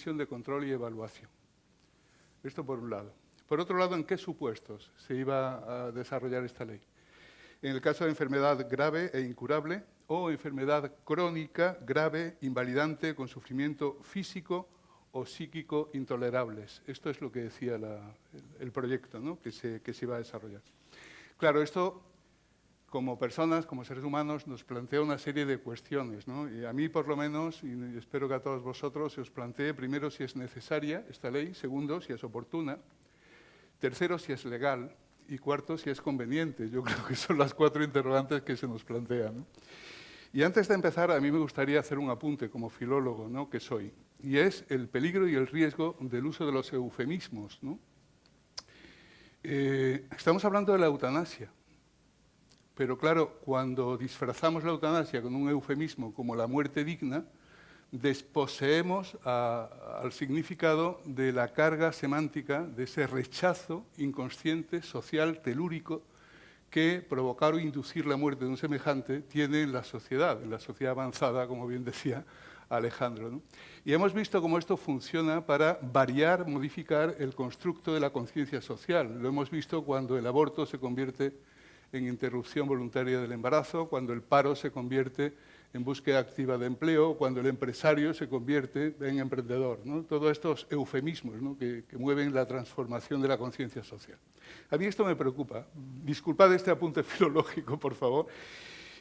misión de control y evaluación. Esto por un lado. Por otro lado, ¿en qué supuestos se iba a desarrollar esta ley? En el caso de enfermedad grave e incurable o enfermedad crónica, grave, invalidante, con sufrimiento físico o psíquico intolerables. Esto es lo que decía el proyecto, ¿no?, que se iba a desarrollar. Claro, esto, como personas, como seres humanos, nos plantea una serie de cuestiones, ¿no? Y a mí, por lo menos, y espero que a todos vosotros, se os plantee, primero, si es necesaria esta ley, segundo, si es oportuna, tercero, si es legal, y cuarto, si es conveniente. Yo creo que son las 4 interrogantes que se nos plantean, ¿no? Y antes de empezar, a mí me gustaría hacer un apunte como filólogo, ¿no?, que soy, y es el peligro y el riesgo del uso de los eufemismos, ¿no? Estamos hablando de la eutanasia, pero claro, cuando disfrazamos la eutanasia con un eufemismo como la muerte digna, desposeemos al significado de la carga semántica de ese rechazo inconsciente, social, telúrico, que provocar o inducir la muerte de un semejante tiene en la sociedad avanzada, como bien decía Alejandro, ¿no? Y hemos visto cómo esto funciona para variar, modificar el constructo de la conciencia social. Lo hemos visto cuando el aborto se convierte en interrupción voluntaria del embarazo, cuando el paro se convierte en búsqueda activa de empleo, cuando el empresario se convierte en emprendedor, ¿no? Todos estos eufemismos, ¿no?, que mueven la transformación de la conciencia social. A mí esto me preocupa. Disculpad este apunte filológico, por favor,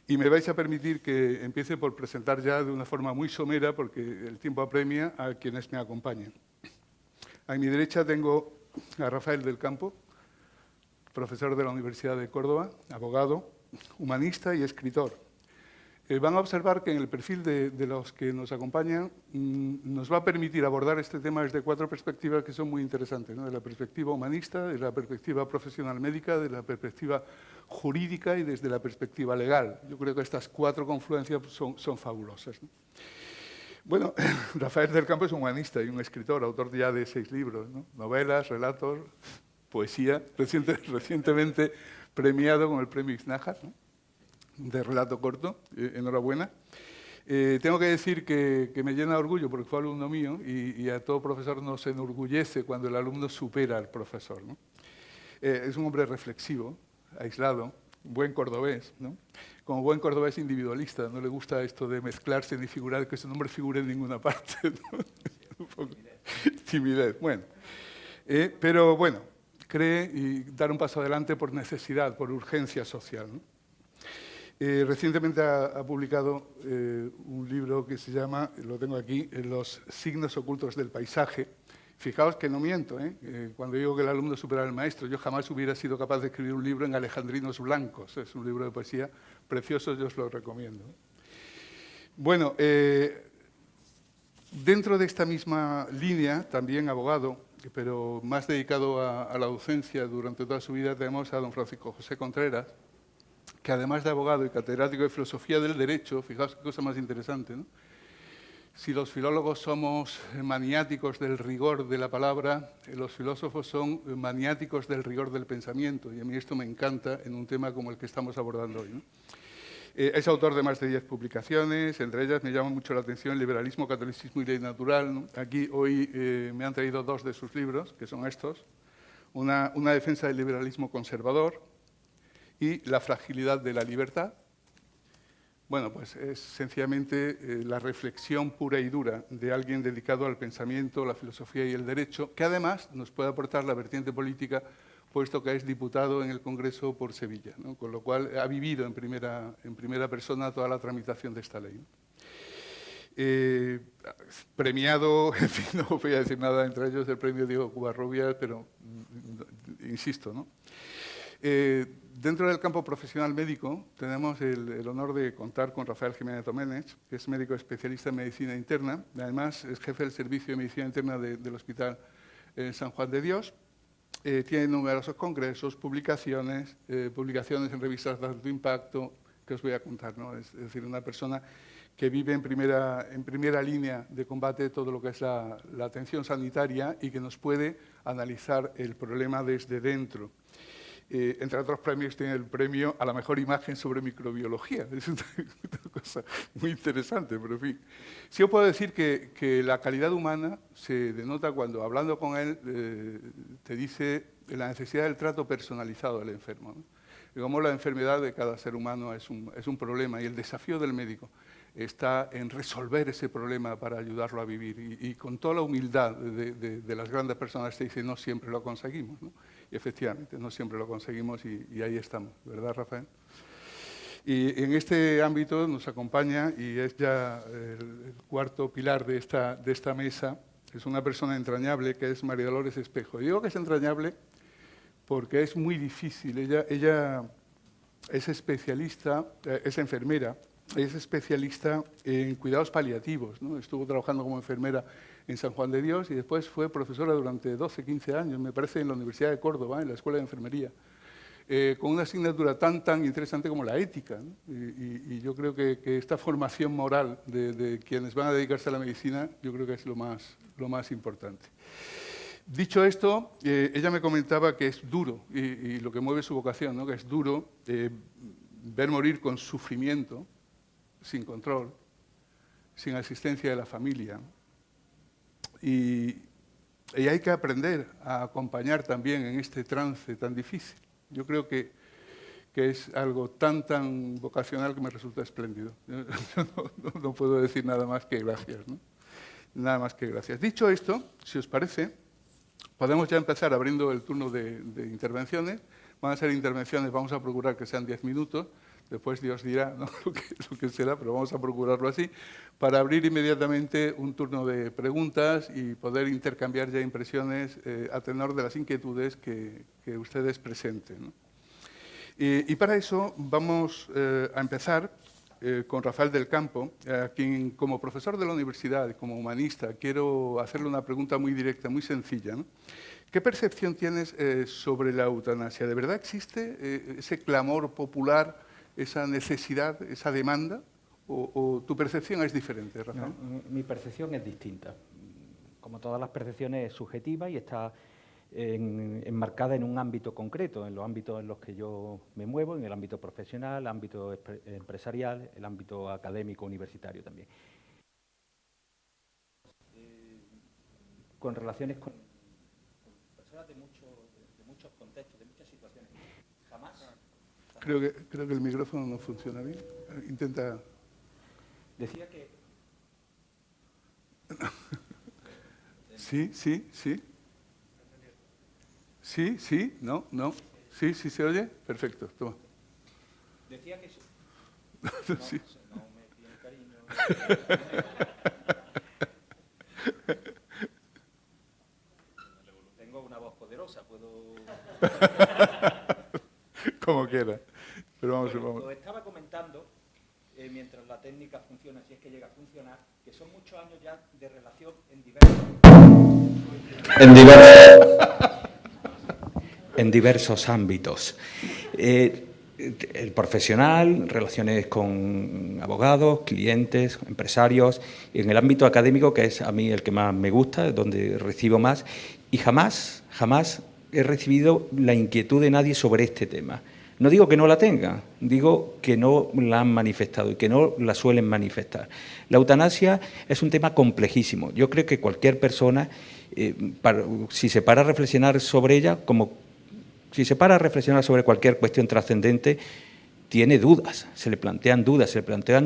y me vais a permitir que empiece por presentar ya de una forma muy somera, porque el tiempo apremia, a quienes me acompañan. A mi derecha tengo a Rafael del Campo, profesor de la Universidad de Córdoba, abogado, humanista y escritor. Van a observar que en el perfil de los que nos acompañan nos va a permitir abordar este tema desde 4 perspectivas que son muy interesantes, ¿no? De la perspectiva humanista, de la perspectiva profesional médica, de la perspectiva jurídica y desde la perspectiva legal. Yo creo que estas 4 confluencias son fabulosas, ¿no? Bueno, Rafael del Campo es un humanista y un escritor, autor ya de 6 libros, ¿no? Novelas, relatos, poesía, recientemente premiado con el premio Iznájar, ¿no?, de relato corto. Enhorabuena. Tengo que decir que me llena de orgullo porque fue alumno mío y a todo profesor nos enorgullece cuando el alumno supera al profesor, ¿no? Es un hombre reflexivo, aislado, buen cordobés, ¿no? Como buen cordobés individualista, no le gusta esto de mezclarse ni figurar, que su nombre figure en ninguna parte, ¿no? Un poco timidez. Bueno, pero bueno, cree y dar un paso adelante por necesidad, por urgencia social, ¿no? Recientemente ha publicado un libro que se llama, lo tengo aquí, Los signos ocultos del paisaje. Fijaos que no miento, cuando digo que el alumno supera al maestro. Yo jamás hubiera sido capaz de escribir un libro en alejandrinos blancos. Es un libro de poesía precioso, yo os lo recomiendo. Bueno, dentro de esta misma línea, también abogado, pero más dedicado a la docencia durante toda su vida, tenemos a don Francisco José Contreras, que además de abogado y catedrático de filosofía del derecho, fijaos qué cosa más interesante, ¿no? Si los filólogos somos maniáticos del rigor de la palabra, los filósofos son maniáticos del rigor del pensamiento, y a mí esto me encanta en un tema como el que estamos abordando hoy, ¿no? Es autor de más de 10 publicaciones, entre ellas me llama mucho la atención Liberalismo, Catolicismo y Ley Natural, ¿no? Aquí hoy me han traído 2 de sus libros, que son estos, una defensa del liberalismo conservador, y la fragilidad de la libertad. Bueno, pues es sencillamente la reflexión pura y dura de alguien dedicado al pensamiento, la filosofía y el derecho, que además nos puede aportar la vertiente política, puesto que es diputado en el Congreso por Sevilla, ¿no? Con lo cual ha vivido en primera persona toda la tramitación de esta ley, ¿no? Premiado, en fin, no voy a decir nada, entre ellos el premio Diego Covarrubias, pero insisto, ¿no? Dentro del campo profesional médico tenemos el honor de contar con Rafael Jiménez Doménech, que es médico especialista en medicina interna, además es jefe del servicio de medicina interna del Hospital San Juan de Dios. Tiene numerosos congresos, publicaciones en revistas de alto impacto, que os voy a contar, ¿no? Es decir, una persona que vive en primera línea de combate todo lo que es la atención sanitaria y que nos puede analizar el problema desde dentro. Entre otros premios tiene el premio a la mejor imagen sobre microbiología. Es una cosa muy interesante, pero en fin. Sí os puedo decir que la calidad humana se denota cuando, hablando con él, te dice la necesidad del trato personalizado del enfermo, ¿no? Y cómo la enfermedad de cada ser humano es un problema, y el desafío del médico está en resolver ese problema para ayudarlo a vivir. Y con toda la humildad de las grandes personas te dice, no siempre lo conseguimos, ¿no? Y efectivamente, no siempre lo conseguimos y ahí estamos, ¿verdad, Rafael? Y en este ámbito nos acompaña, y es ya el cuarto pilar de esta mesa, es una persona entrañable que es María Dolores Espejo. Y digo que es entrañable porque es muy difícil. Ella es especialista, es enfermera, es especialista en cuidados paliativos, ¿no? Estuvo trabajando como enfermera en San Juan de Dios y después fue profesora durante 12, 15 años, me parece, en la Universidad de Córdoba, en la Escuela de Enfermería, con una asignatura tan interesante como la ética, ¿no? Y yo creo que esta formación moral de quienes van a dedicarse a la medicina, yo creo que es lo más importante. Dicho esto, ella me comentaba que es duro, y lo que mueve su vocación, ¿no? Que es duro ver morir con sufrimiento, sin control, sin asistencia de la familia. Y hay que aprender a acompañar también en este trance tan difícil. Yo creo que es algo tan vocacional que me resulta espléndido. No puedo decir nada más que gracias, ¿no? Nada más que gracias. Dicho esto, si os parece, podemos ya empezar abriendo el turno de intervenciones. Van a ser intervenciones, vamos a procurar que sean 10 minutos. Después Dios dirá, ¿no? lo que será, pero vamos a procurarlo así, para abrir inmediatamente un turno de preguntas y poder intercambiar ya impresiones a tenor de las inquietudes que ustedes presenten, ¿no? Y para eso vamos a empezar con Rafael del Campo, a quien como profesor de la universidad, como humanista, quiero hacerle una pregunta muy directa, muy sencilla, ¿no? ¿Qué percepción tienes sobre la eutanasia? ¿De verdad existe ese clamor popular, esa necesidad, esa demanda? ¿O tu percepción es diferente, Rafael? No, mi percepción es distinta. Como todas las percepciones, es subjetiva y está enmarcada en un ámbito concreto, en los ámbitos en los que yo me muevo, en el ámbito profesional, el ámbito empresarial, el ámbito académico, universitario también. Con relaciones con personas de muchos contextos, de muchas situaciones. Jamás. Creo que el micrófono no funciona bien. Intenta. Decía que... Sí. Sí, no. Sí, se oye. Perfecto, toma. Decía que... Sí. No me tiene cariño. Tengo una voz poderosa, puedo... Como quiera. Pero vamos. Lo estaba comentando, mientras la técnica funciona, si es que llega a funcionar, que son muchos años ya de relación en diversos ámbitos. El profesional, relaciones con abogados, clientes, empresarios, en el ámbito académico, que es a mí el que más me gusta, es donde recibo más, y jamás he recibido la inquietud de nadie sobre este tema. No digo que no la tengan, digo que no la han manifestado y que no la suelen manifestar. La eutanasia es un tema complejísimo. Yo creo que cualquier persona, si se para a reflexionar sobre ella, si se para a reflexionar sobre cualquier cuestión trascendente, tiene dudas, se le plantean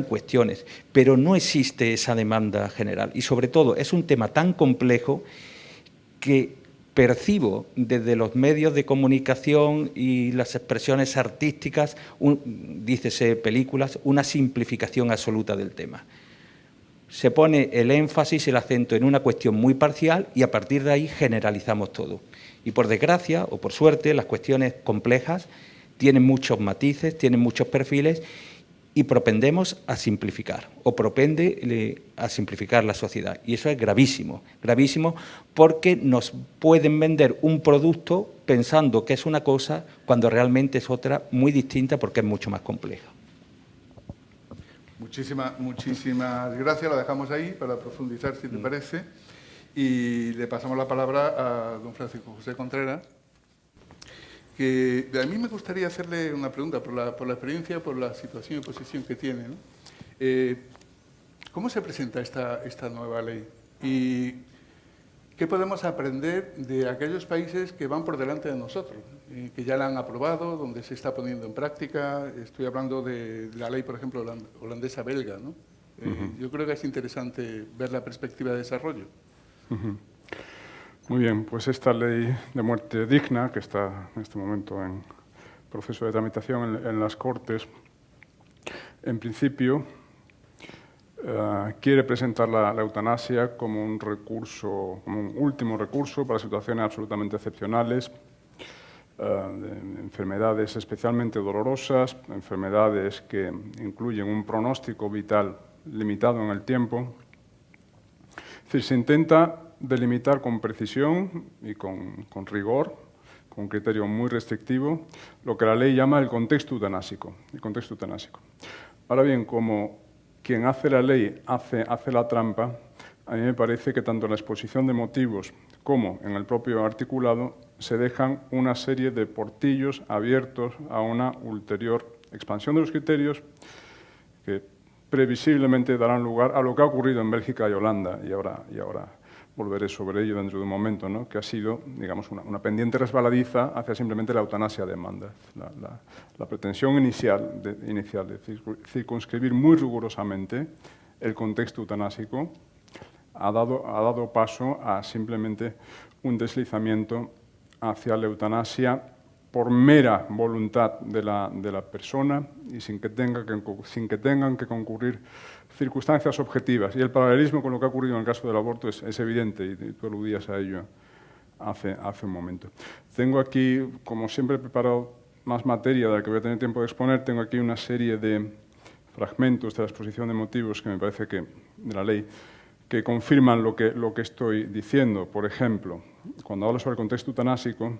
cuestiones, pero no existe esa demanda general. Y sobre todo, es un tema tan complejo que percibo desde los medios de comunicación y las expresiones artísticas, dícese películas, una simplificación absoluta del tema. Se pone el énfasis, el acento en una cuestión muy parcial y a partir de ahí generalizamos todo. Y por desgracia o por suerte, las cuestiones complejas tienen muchos matices, tienen muchos perfiles y propendemos a simplificar o propende a simplificar la sociedad. Y eso es gravísimo porque nos pueden vender un producto pensando que es una cosa cuando realmente es otra muy distinta porque es mucho más compleja. Muchísimas gracias. La dejamos ahí para profundizar, si te parece. Y le pasamos la palabra a don Francisco José Contreras, que a mí me gustaría hacerle una pregunta por la experiencia, por la situación y posición que tiene, ¿no? ¿Cómo se presenta esta nueva ley? ¿Y qué podemos aprender de aquellos países que van por delante de nosotros, que ya la han aprobado, donde se está poniendo en práctica? Estoy hablando de la ley, por ejemplo, holandesa-belga, ¿no? Yo creo que es interesante ver la perspectiva de desarrollo. Muy bien, pues esta ley de muerte digna, que está en este momento en proceso de tramitación en las Cortes, en principio quiere presentar la eutanasia como un recurso, como un último recurso para situaciones absolutamente excepcionales, de enfermedades especialmente dolorosas, enfermedades que incluyen un pronóstico vital limitado en el tiempo. Es decir, se intenta delimitar con precisión y con rigor, con un criterio muy restrictivo, lo que la ley llama el contexto eutanásico. Ahora bien, como quien hace la ley hace la trampa, a mí me parece que tanto en la exposición de motivos como en el propio articulado se dejan una serie de portillos abiertos a una ulterior expansión de los criterios que previsiblemente darán lugar a lo que ha ocurrido en Bélgica y Holanda, y ahora volveré sobre ello dentro de un momento, ¿no? Que ha sido, digamos, una pendiente resbaladiza hacia simplemente la eutanasia a demanda. La pretensión inicial de circunscribir muy rigurosamente el contexto eutanásico ha dado paso a simplemente un deslizamiento hacia la eutanasia por mera voluntad de la persona y sin que tengan que concurrir circunstancias objetivas. Y el paralelismo con lo que ha ocurrido en el caso del aborto es evidente, y tú aludías a ello hace un momento. Tengo aquí, como siempre, he preparado más materia de la que voy a tener tiempo de exponer. Tengo aquí una serie de fragmentos de la exposición de motivos que me parece que, de la ley, que confirman lo que estoy diciendo. Por ejemplo, cuando hablo sobre el contexto eutanásico,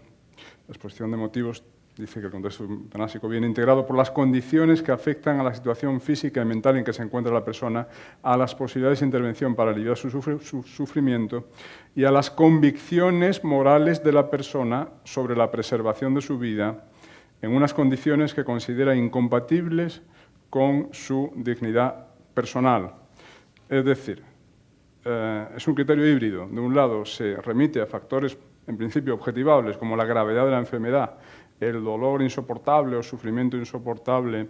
la exposición de motivos dice que el contexto eutanásico viene integrado por las condiciones que afectan a la situación física y mental en que se encuentra la persona, a las posibilidades de intervención para aliviar su sufrimiento y a las convicciones morales de la persona sobre la preservación de su vida en unas condiciones que considera incompatibles con su dignidad personal. Es decir, es un criterio híbrido. De un lado, se remite a factores en principio objetivables, como la gravedad de la enfermedad, el dolor insoportable o sufrimiento insoportable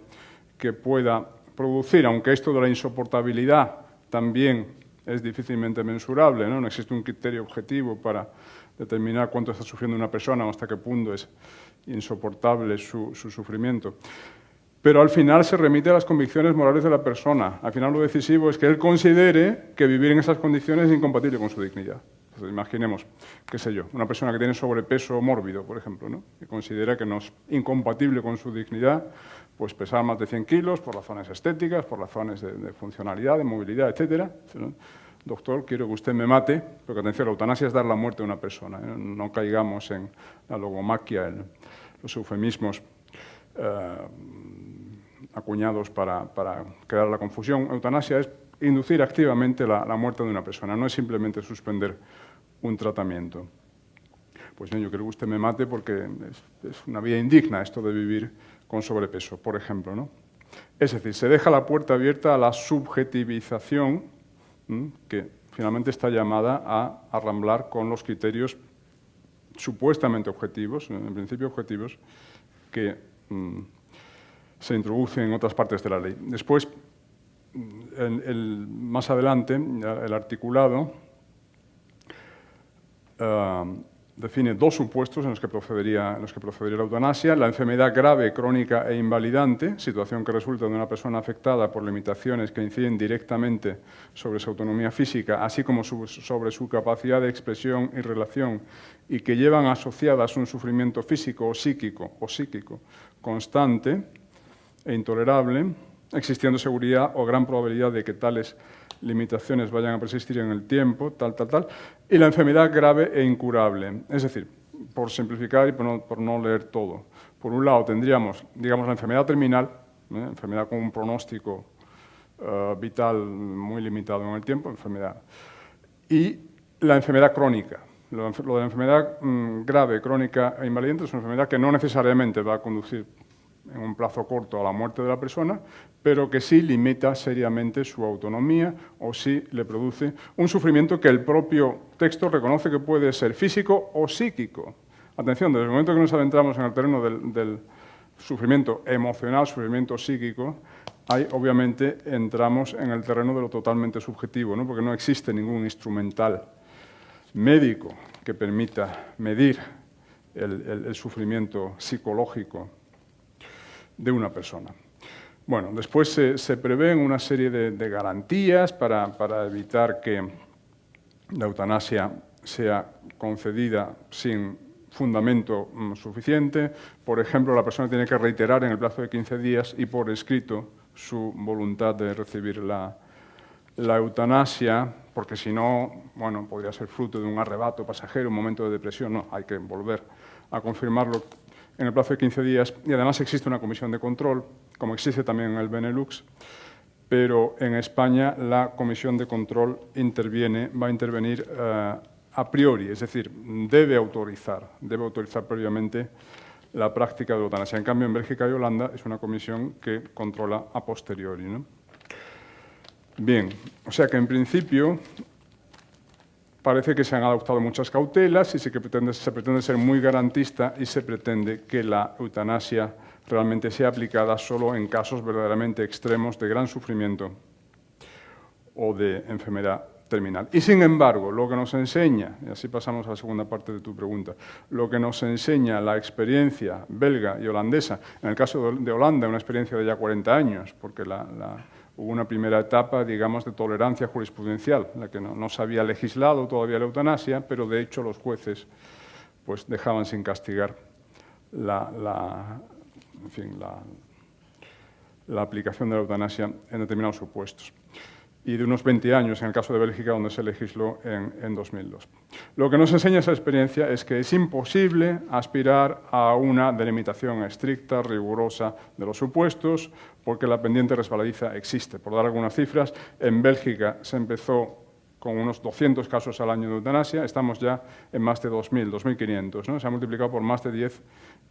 que pueda producir, aunque esto de la insoportabilidad también es difícilmente mensurable, ¿no? No existe un criterio objetivo para determinar cuánto está sufriendo una persona o hasta qué punto es insoportable su sufrimiento. Pero al final se remite a las convicciones morales de la persona. Al final lo decisivo es que él considere que vivir en esas condiciones es incompatible con su dignidad. Entonces, imaginemos, qué sé yo, una persona que tiene sobrepeso mórbido, por ejemplo, ¿no? Que considera que no es incompatible con su dignidad, pues pesar más de 100 kilos por razones estéticas, por razones de funcionalidad, de movilidad, etc. Doctor, quiero que usted me mate, porque atención, la eutanasia es dar la muerte a una persona, ¿eh? No caigamos en la logomaquia, en los eufemismos acuñados para crear la confusión. Eutanasia es inducir activamente la muerte de una persona, no es simplemente suspender un tratamiento. Pues bien, yo quiero que usted me mate porque es una vida indigna esto de vivir con sobrepeso, por ejemplo, ¿no? Es decir, se deja la puerta abierta a la subjetivización, que finalmente está llamada a arramblar con los criterios supuestamente objetivos, en principio objetivos, que se introducen en otras partes de la ley. Después, más adelante, el articulado define dos supuestos en los que procedería la eutanasia: la enfermedad grave, crónica e invalidante, situación que resulta de una persona afectada por limitaciones que inciden directamente sobre su autonomía física, así como sobre su capacidad de expresión y relación, y que llevan asociadas un sufrimiento físico o psíquico constante e intolerable, existiendo seguridad o gran probabilidad de que tales limitaciones vayan a persistir en el tiempo, y la enfermedad grave e incurable. Es decir, por simplificar y por no leer todo, por un lado tendríamos, digamos, la enfermedad terminal, enfermedad con un pronóstico vital muy limitado en el tiempo, y la enfermedad crónica, Lo de la enfermedad grave, crónica e invalidante es una enfermedad que no necesariamente va a conducir en un plazo corto a la muerte de la persona, pero que sí limita seriamente su autonomía o sí le produce un sufrimiento que el propio texto reconoce que puede ser físico o psíquico. Atención, desde el momento que nos adentramos en el terreno del sufrimiento emocional, sufrimiento psíquico, ahí obviamente entramos en el terreno de lo totalmente subjetivo, ¿no? Porque no existe ningún instrumental médico que permita medir el sufrimiento psicológico de una persona. Bueno, después se prevén una serie de garantías para evitar que la eutanasia sea concedida sin fundamento suficiente. Por ejemplo, la persona tiene que reiterar en el plazo de 15 días y por escrito su voluntad de recibir la eutanasia, porque si no, bueno, podría ser fruto de un arrebato pasajero, un momento de depresión. No, hay que volver a confirmarlo en el plazo de 15 días. Y además existe una comisión de control, como existe también en el Benelux, pero en España la comisión de control va a intervenir a priori, es decir, debe autorizar previamente la práctica de la eutanasia. En cambio, en Bélgica y Holanda es una comisión que controla a posteriori, ¿no? Bien, o sea que en principio parece que se han adoptado muchas cautelas y se pretende ser muy garantista y se pretende que la eutanasia realmente sea aplicada solo en casos verdaderamente extremos de gran sufrimiento o de enfermedad terminal. Y sin embargo, lo que nos enseña, y así pasamos a la segunda parte de tu pregunta, lo que nos enseña la experiencia belga y holandesa, en el caso de Holanda, una experiencia de ya 40 años, porque hubo una primera etapa, digamos, de tolerancia jurisprudencial, en la que no se había legislado todavía la eutanasia, pero de hecho los jueces pues, dejaban sin castigar la aplicación de la eutanasia en determinados supuestos. Y de unos 20 años en el caso de Bélgica, donde se legisló en 2002. Lo que nos enseña esa experiencia es que es imposible aspirar a una delimitación estricta, rigurosa de los supuestos, porque la pendiente resbaladiza existe. Por dar algunas cifras, en Bélgica se empezó con unos 200 casos al año de eutanasia, estamos ya en más de 2.000, 2.500, ¿no? Se ha multiplicado por más de 10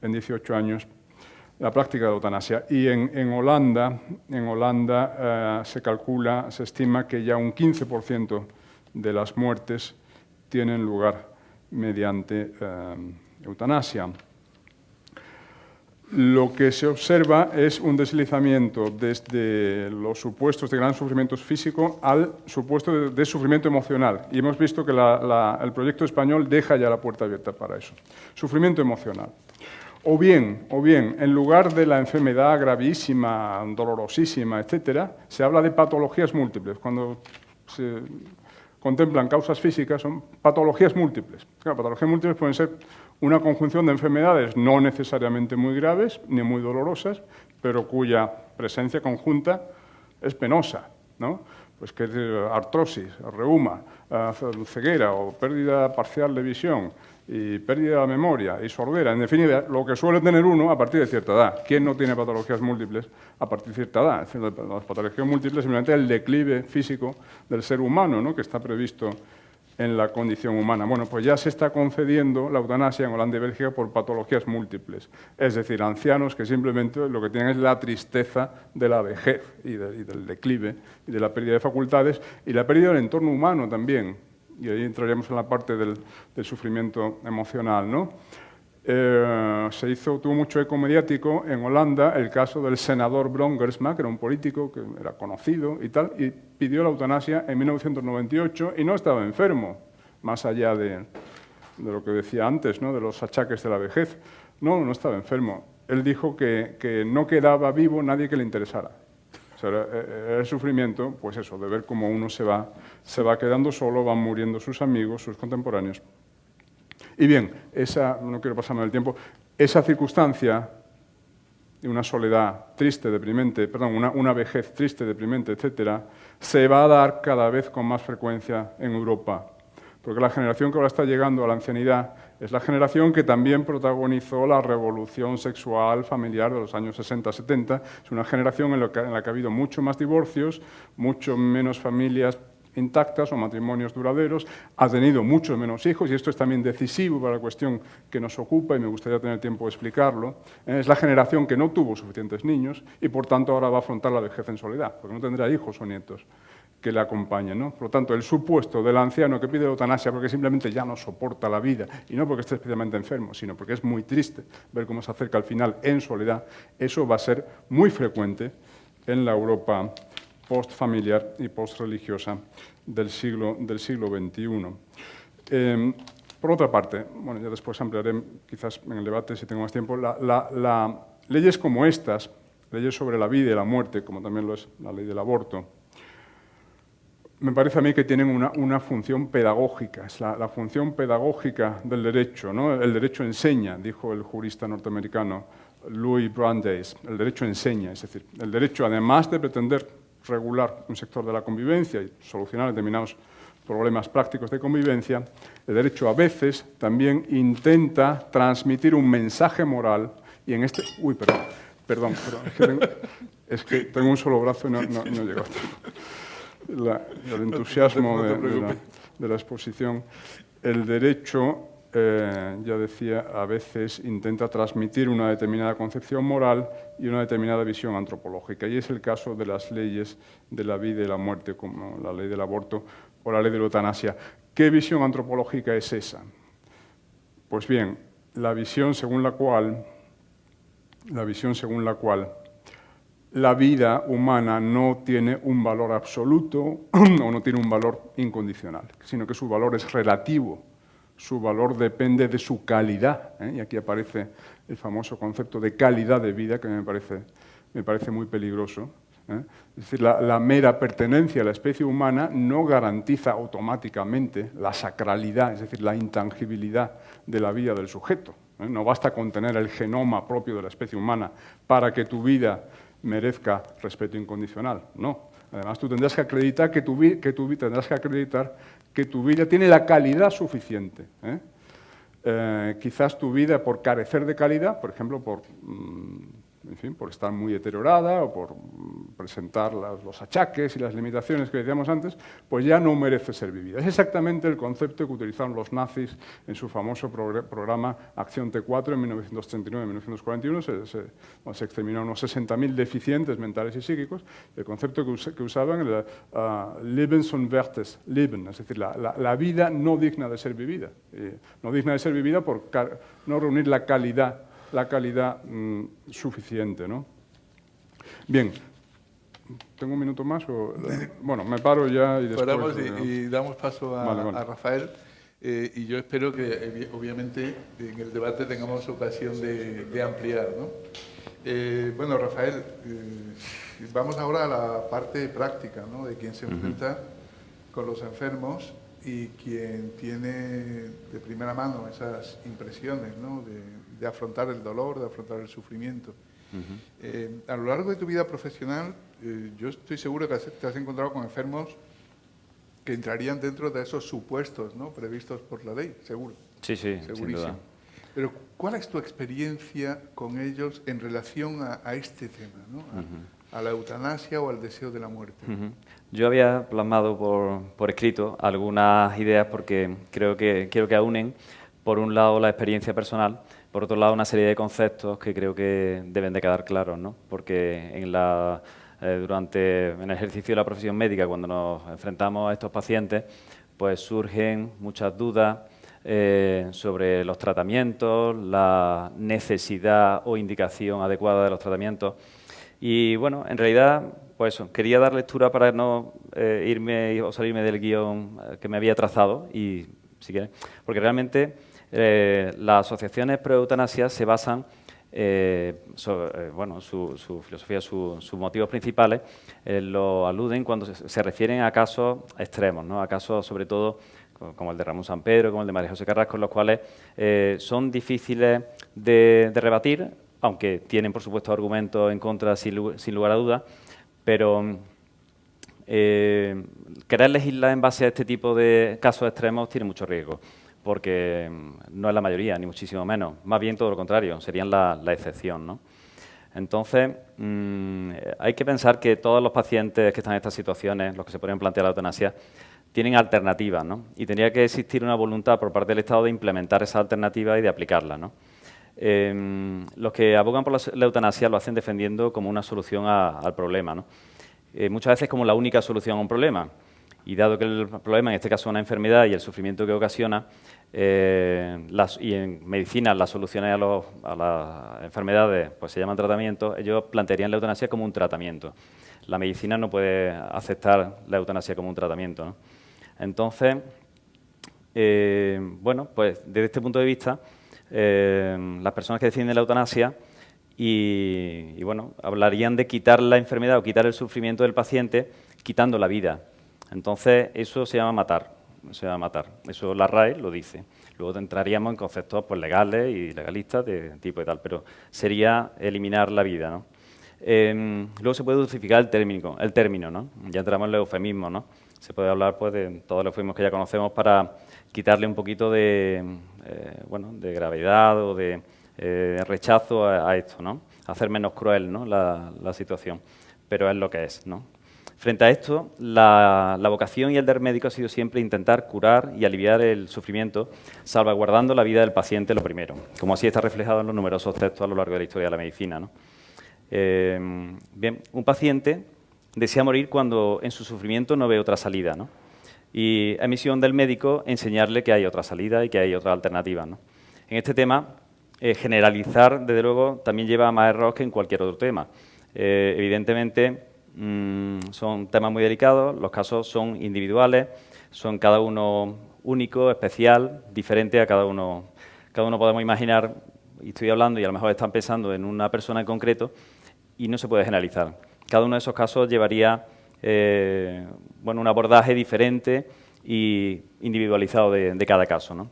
en 18 años la práctica de la eutanasia. Y en Holanda se estima que ya un 15% de las muertes tienen lugar mediante eutanasia. Lo que se observa es un deslizamiento desde los supuestos de gran sufrimiento físico al supuesto de sufrimiento emocional. Y hemos visto que el proyecto español deja ya la puerta abierta para eso. Sufrimiento emocional. O bien, en lugar de la enfermedad gravísima, dolorosísima, etcétera, se habla de patologías múltiples. Cuando se contemplan causas físicas, son patologías múltiples. Claro, patologías múltiples pueden ser una conjunción de enfermedades no necesariamente muy graves ni muy dolorosas, pero cuya presencia conjunta es penosa, ¿no? Pues que es artrosis, reuma, ceguera o pérdida parcial de visión, y pérdida de la memoria y sordera, en definitiva, lo que suele tener uno a partir de cierta edad. ¿Quién no tiene patologías múltiples a partir de cierta edad? Es decir, las patologías múltiples simplemente el declive físico del ser humano, ¿no? Que está previsto en la condición humana. Bueno, pues ya se está concediendo la eutanasia en Holanda y Bélgica por patologías múltiples, es decir, ancianos que simplemente lo que tienen es la tristeza de la vejez y del declive y de la pérdida de facultades y la pérdida del entorno humano también. Y ahí entraríamos en la parte del sufrimiento emocional, ¿no? Tuvo mucho eco mediático en Holanda el caso del senador Brongersma, que era un político que era conocido y tal, y pidió la eutanasia en 1998 y no estaba enfermo, más allá de lo que decía antes, ¿no? De los achaques de la vejez. No estaba enfermo. Él dijo que no quedaba vivo nadie que le interesara. O sea, era el sufrimiento, pues eso, de ver cómo uno se va quedando solo, van muriendo sus amigos, sus contemporáneos. Y bien, no quiero pasarme el tiempo, esa circunstancia de una soledad triste, deprimente, una vejez triste, deprimente, etcétera, se va a dar cada vez con más frecuencia en Europa. Porque la generación que ahora está llegando a la ancianidad es la generación que también protagonizó la revolución sexual familiar de los años 60-70. Es una generación en la que ha habido mucho más divorcios, mucho menos familias intactas o matrimonios duraderos, ha tenido muchos menos hijos, y esto es también decisivo para la cuestión que nos ocupa, y me gustaría tener tiempo de explicarlo. Es la generación que no tuvo suficientes niños y, por tanto, ahora va a afrontar la vejez en soledad, porque no tendrá hijos o nietos que le acompañen, ¿no? Por lo tanto, el supuesto del anciano que pide eutanasia porque simplemente ya no soporta la vida, y no porque esté especialmente enfermo, sino porque es muy triste ver cómo se acerca al final en soledad, eso va a ser muy frecuente en la Europa postfamiliar y postreligiosa del siglo XXI. Por otra parte, bueno, ya después ampliaré quizás en el debate si tengo más tiempo, leyes como estas, leyes sobre la vida y la muerte, como también lo es la ley del aborto, me parece a mí que tienen una función pedagógica, es la función pedagógica del derecho, ¿no? El derecho enseña, dijo el jurista norteamericano Louis Brandeis, el derecho enseña, es decir, el derecho, además de pretender regular un sector de la convivencia y solucionar determinados problemas prácticos de convivencia, el derecho a veces también intenta transmitir un mensaje moral, y en este... Uy, perdón, es que tengo un solo brazo y no llego a tiempo. El entusiasmo de la exposición. El derecho, ya decía, a veces intenta transmitir una determinada concepción moral y una determinada visión antropológica, y es el caso de las leyes de la vida y la muerte, como la ley del aborto o la ley de la eutanasia. ¿Qué visión antropológica es esa? Pues bien, la visión según la cual la vida humana no tiene un valor absoluto o no tiene un valor incondicional, sino que su valor es relativo, su valor depende de su calidad, y aquí aparece el famoso concepto de calidad de vida, que me parece muy peligroso. Es decir, la mera pertenencia a la especie humana no garantiza automáticamente la sacralidad, es decir, la intangibilidad de la vida del sujeto. No basta con tener el genoma propio de la especie humana para que tu vida merezca respeto incondicional, no. Además, tú tendrás que acreditar que tu vida tiene la calidad suficiente. Quizás tu vida, por carecer de calidad, por ejemplo, por estar muy deteriorada o por presentar los achaques y las limitaciones que decíamos antes, pues ya no merece ser vivida. Es exactamente el concepto que utilizaron los nazis en su famoso programa Acción T4 en 1939-1941. Se exterminaron unos 60.000 deficientes mentales y psíquicos. El concepto que usaban era lebensunwertes Leben, es decir, la vida no digna de ser vivida. No digna de ser vivida por no reunir la calidad suficiente, ¿no? Bien, ¿tengo un minuto más? Bueno, me paro ya y después... Paramos y damos paso a Rafael, y yo espero que, obviamente, en el debate tengamos ocasión de ampliar, ¿no? Bueno, Rafael, vamos ahora a la parte práctica, ¿no? De quien se enfrenta con los enfermos y quien tiene de primera mano esas impresiones, ¿no? De afrontar el dolor, de afrontar el sufrimiento. A lo largo de tu vida profesional, yo estoy seguro que te has encontrado con enfermos que entrarían dentro de esos supuestos, ¿no? Previstos por la ley, seguro. Sí, segurísimo. sin duda. Pero, ¿cuál es tu experiencia con ellos en relación a este tema, ¿no? A la eutanasia o al deseo de la muerte? Yo había plasmado por escrito algunas ideas porque quiero que aunen, por un lado, la experiencia personal, por otro lado, una serie de conceptos que creo que deben de quedar claros, ¿no? Porque en el ejercicio de la profesión médica, cuando nos enfrentamos a estos pacientes, pues surgen muchas dudas sobre los tratamientos, la necesidad o indicación adecuada de los tratamientos. Y bueno, en realidad, pues eso, quería dar lectura para no irme o salirme del guión que me había trazado, y si quieres, porque realmente las asociaciones pro-eutanasia se basan, su filosofía, sus motivos principales, lo aluden cuando se refieren a casos extremos, ¿no? A casos sobre todo como el de Ramón Sampedro, como el de María José Carrasco, los cuales son difíciles de rebatir, aunque tienen, por supuesto, argumentos en contra sin lugar a dudas, pero querer legislar en base a este tipo de casos extremos tiene mucho riesgo, porque no es la mayoría, ni muchísimo menos. Más bien todo lo contrario, serían la excepción, ¿no? Entonces, hay que pensar que todos los pacientes que están en estas situaciones, los que se podrían plantear la eutanasia, tienen alternativas, ¿no? Y tendría que existir una voluntad por parte del Estado de implementar esas alternativas y de aplicarlas, ¿no? Los que abogan por la eutanasia lo hacen defendiendo como una solución al problema, ¿no? Muchas veces como la única solución a un problema. Y dado que el problema, en este caso, es una enfermedad y el sufrimiento que ocasiona, y en medicina las soluciones a las enfermedades pues se llaman tratamientos, ellos plantearían la eutanasia como un tratamiento. La medicina no puede aceptar la eutanasia como un tratamiento, ¿no? Entonces, bueno, pues desde este punto de vista, las personas que defienden la eutanasia y bueno, hablarían de quitar la enfermedad o quitar el sufrimiento del paciente quitando la vida. Entonces, eso se llama matar. Eso la RAE lo dice. Luego entraríamos en conceptos pues, legales y legalistas de tipo y tal, pero sería eliminar la vida, ¿no? Luego se puede dosificar el término, ¿no? Ya entramos en el eufemismo, ¿no? Se puede hablar pues, de todos los eufemismos que ya conocemos para quitarle un poquito de, bueno, de gravedad o de rechazo a esto, ¿no? Hacer menos cruel, ¿no? la situación, pero es lo que es, ¿no? Frente a esto, la vocación y el del médico ha sido siempre intentar curar y aliviar el sufrimiento, salvaguardando la vida del paciente lo primero, como así está reflejado en los numerosos textos a lo largo de la historia de la medicina, ¿no? Bien, un paciente desea morir cuando en su sufrimiento no ve otra salida, ¿no? Y es misión del médico enseñarle que hay otra salida y que hay otra alternativa, ¿no? En este tema, generalizar, desde luego, también lleva a más errores que en cualquier otro tema. Evidentemente, son temas muy delicados, los casos son individuales, son cada uno único, especial, diferente a cada uno. Cada uno podemos imaginar, y estoy hablando y a lo mejor están pensando en una persona en concreto, y no se puede generalizar. Cada uno de esos casos llevaría bueno, un abordaje diferente y individualizado de cada caso, ¿no?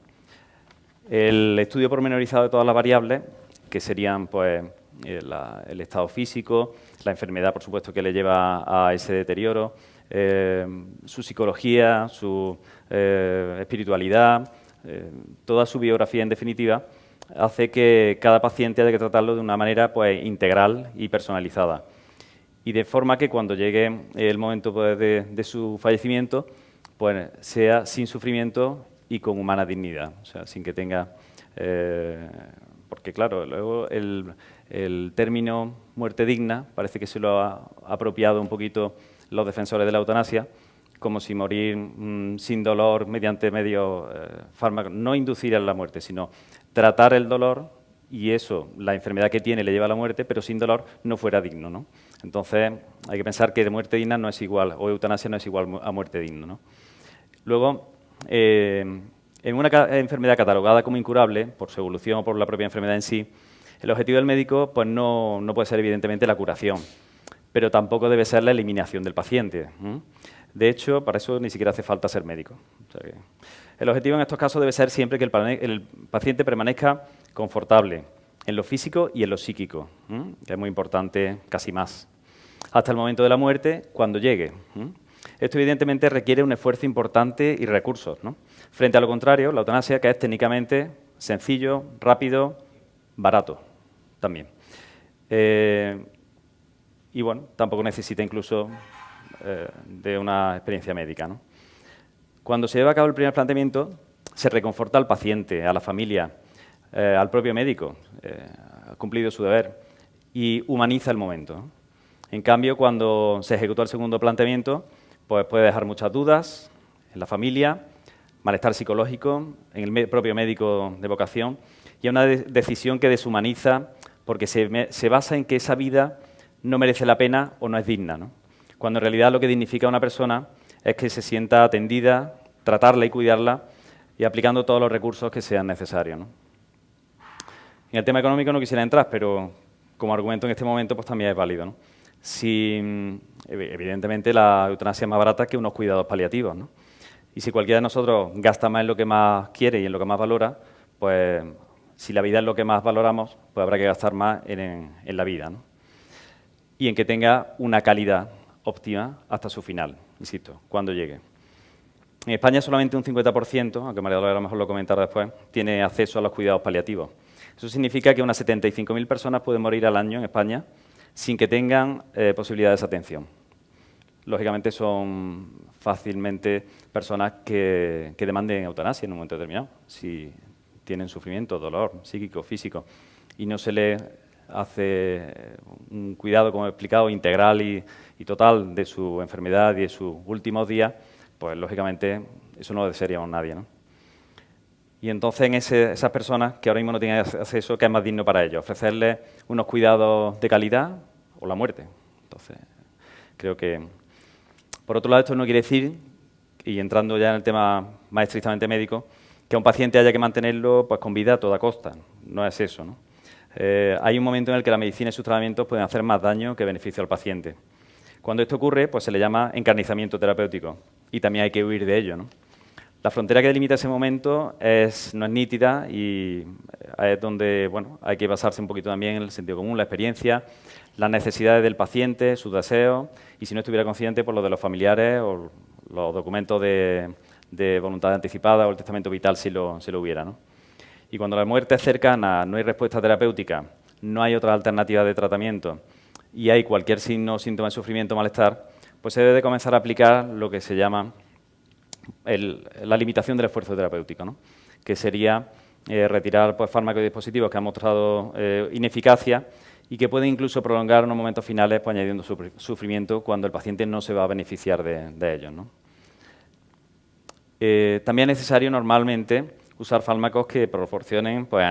El estudio pormenorizado de todas las variables, que serían pues, el estado físico, la enfermedad, por supuesto, que le lleva a ese deterioro, su psicología, su espiritualidad, toda su biografía, en definitiva, hace que cada paciente haya que tratarlo de una manera pues, integral y personalizada. Y de forma que cuando llegue el momento pues, de su fallecimiento, pues, sea sin sufrimiento y con humana dignidad, o sea, sin que tenga... porque, claro, luego el término muerte digna parece que se lo ha apropiado un poquito los defensores de la eutanasia, como si morir sin dolor mediante medios fármacos, no inducir a la muerte, sino tratar el dolor y eso, la enfermedad que tiene le lleva a la muerte, pero sin dolor no fuera digno, ¿no? Entonces, hay que pensar que muerte digna no es igual, o eutanasia no es igual a muerte digna, ¿no? Luego, en una enfermedad catalogada como incurable, por su evolución o por la propia enfermedad en sí, el objetivo del médico pues, no puede ser, evidentemente, la curación, pero tampoco debe ser la eliminación del paciente. De hecho, para eso ni siquiera hace falta ser médico. O sea que el objetivo en estos casos debe ser siempre que el paciente permanezca confortable en lo físico y en lo psíquico, que es muy importante, casi más, hasta el momento de la muerte, cuando llegue. Esto, evidentemente, requiere un esfuerzo importante y recursos, ¿no? Frente a lo contrario, la eutanasia, que es técnicamente sencillo, rápido, barato también. Y, bueno, tampoco necesita incluso de una experiencia médica, ¿no? Cuando se lleva a cabo el primer planteamiento, se reconforta al paciente, a la familia, al propio médico, ha cumplido su deber, y humaniza el momento, ¿no? En cambio, cuando se ejecutó el segundo planteamiento, pues puede dejar muchas dudas en la familia, malestar psicológico, en el propio médico de vocación, y una decisión que deshumaniza porque se basa en que esa vida no merece la pena o no es digna, ¿no? Cuando en realidad lo que dignifica a una persona es que se sienta atendida, tratarla y cuidarla, y aplicando todos los recursos que sean necesarios, ¿no? En el tema económico no quisiera entrar, pero como argumento en este momento pues también es válido, ¿no? Si, evidentemente la eutanasia es más barata que unos cuidados paliativos, ¿no? Y si cualquiera de nosotros gasta más en lo que más quiere y en lo que más valora, pues si la vida es lo que más valoramos, pues habrá que gastar más en la vida, ¿no? Y en que tenga una calidad óptima hasta su final, insisto, cuando llegue. En España solamente un 50%, aunque María Dolores a lo mejor lo comentará después, tiene acceso a los cuidados paliativos. Eso significa que unas 75.000 personas pueden morir al año en España sin que tengan posibilidad de esa atención. Lógicamente son fácilmente personas que demanden eutanasia en un momento determinado, si tienen sufrimiento, dolor psíquico, físico, y no se les hace un cuidado, como he explicado, integral y total de su enfermedad y de sus últimos días, pues lógicamente eso no lo desearíamos nadie, ¿no? Y entonces en esas personas que ahora mismo no tienen acceso, ¿qué es más digno para ellos? Ofrecerles unos cuidados de calidad o la muerte. Entonces, creo que... Por otro lado, esto no quiere decir, y entrando ya en el tema más estrictamente médico, que a un paciente haya que mantenerlo pues, con vida a toda costa. No es eso, ¿no? Hay un momento en el que la medicina y sus tratamientos pueden hacer más daño que beneficio al paciente. Cuando esto ocurre, pues se le llama encarnizamiento terapéutico y también hay que huir de ello, ¿no? La frontera que delimita ese momento no es nítida y es donde bueno, hay que basarse un poquito también en el sentido común, la experiencia, las necesidades del paciente, sus deseos y si no estuviera consciente, por lo de los familiares o los documentos de voluntad anticipada o el testamento vital si lo hubiera, ¿no? Y cuando la muerte es cercana, no hay respuesta terapéutica, no hay otra alternativa de tratamiento y hay cualquier signo, síntoma de sufrimiento o malestar, pues se debe de comenzar a aplicar lo que se llama la limitación del esfuerzo terapéutico, ¿no? Que sería retirar pues, fármacos y dispositivos que han mostrado ineficacia y que pueden incluso prolongar unos momentos finales pues, añadiendo sufrimiento cuando el paciente no se va a beneficiar de ellos, ¿no? También es necesario normalmente usar fármacos que proporcionen pues,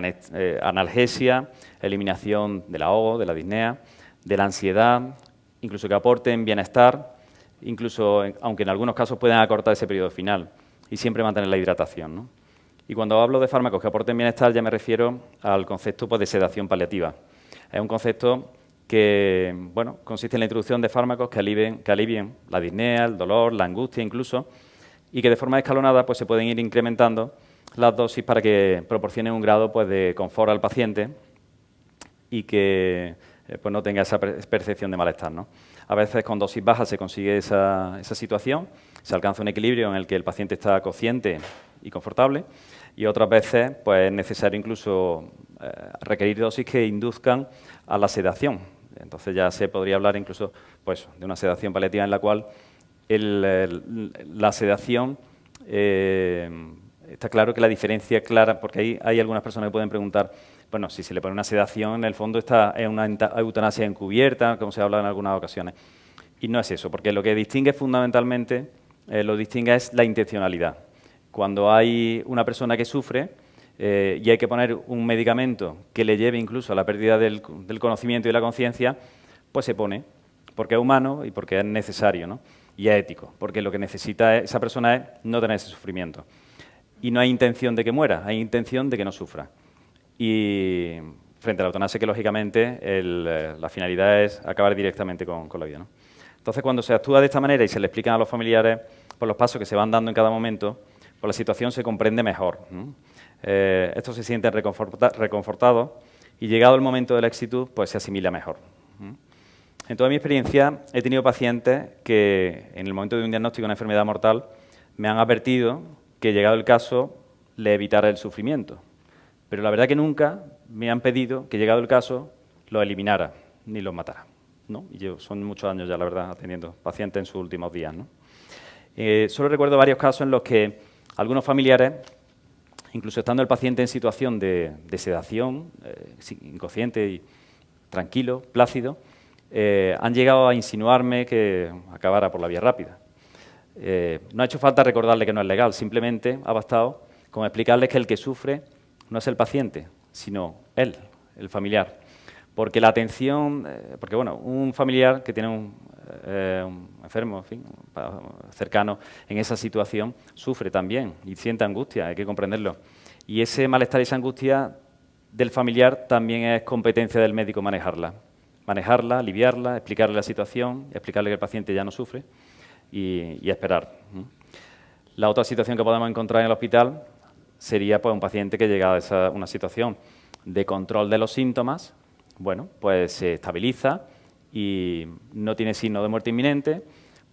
analgesia, eliminación del ahogo, de la disnea, de la ansiedad, incluso que aporten bienestar, incluso, aunque en algunos casos puedan acortar ese periodo final, y siempre mantener la hidratación, ¿no? Y cuando hablo de fármacos que aporten bienestar, ya me refiero al concepto pues, de sedación paliativa. Es un concepto que bueno, consiste en la introducción de fármacos que alivien la disnea, el dolor, la angustia incluso, y que de forma escalonada pues, se pueden ir incrementando las dosis para que proporcionen un grado pues, de confort al paciente y que pues, no tenga esa percepción de malestar, ¿no? A veces con dosis bajas se consigue esa situación, se alcanza un equilibrio en el que el paciente está consciente y confortable y otras veces pues, es necesario incluso requerir dosis que induzcan a la sedación. Entonces ya se podría hablar incluso pues, de una sedación paliativa en la cual la sedación, está claro que la diferencia es clara, porque hay algunas personas que pueden preguntar, bueno, si se le pone una sedación, en el fondo es una eutanasia encubierta, como se habla en algunas ocasiones. Y no es eso, porque lo que distingue fundamentalmente, lo distingue es la intencionalidad. Cuando hay una persona que sufre y hay que poner un medicamento que le lleve incluso a la pérdida del conocimiento y de la conciencia, pues se pone, porque es humano y porque es necesario, ¿no? Y es ético, porque lo que necesita esa persona es no tener ese sufrimiento. Y no hay intención de que muera, hay intención de que no sufra. Y frente a la eutanasia, que lógicamente la finalidad es acabar directamente con la vida, ¿no? Entonces, cuando se actúa de esta manera y se le explican a los familiares por los pasos que se van dando en cada momento, pues la situación se comprende mejor, ¿no? Estos se sienten reconfortados y llegado el momento del éxito, pues se asimila mejor, ¿no? En toda mi experiencia he tenido pacientes que en el momento de un diagnóstico de una enfermedad mortal me han advertido que llegado el caso le evitara el sufrimiento. Pero la verdad que nunca me han pedido que llegado el caso los eliminara ni los matara, ¿no? Y son muchos años ya, la verdad, atendiendo pacientes en sus últimos días, ¿no? Solo recuerdo varios casos en los que algunos familiares, incluso estando el paciente en situación de sedación, inconsciente y tranquilo, plácido, han llegado a insinuarme que acabara por la vía rápida. No ha hecho falta recordarle que no es legal, simplemente ha bastado con explicarles que el que sufre no es el paciente, sino él, el familiar. Porque la atención, porque bueno, un familiar que tiene un enfermo, en fin, cercano en esa situación, sufre también y siente angustia, hay que comprenderlo. Y ese malestar y esa angustia del familiar también es competencia del médico manejarla. Manejarla, aliviarla, explicarle la situación, explicarle que el paciente ya no sufre y esperar. La otra situación que podemos encontrar en el hospital sería pues, un paciente que llega a una situación de control de los síntomas, bueno, pues se estabiliza y no tiene signo de muerte inminente,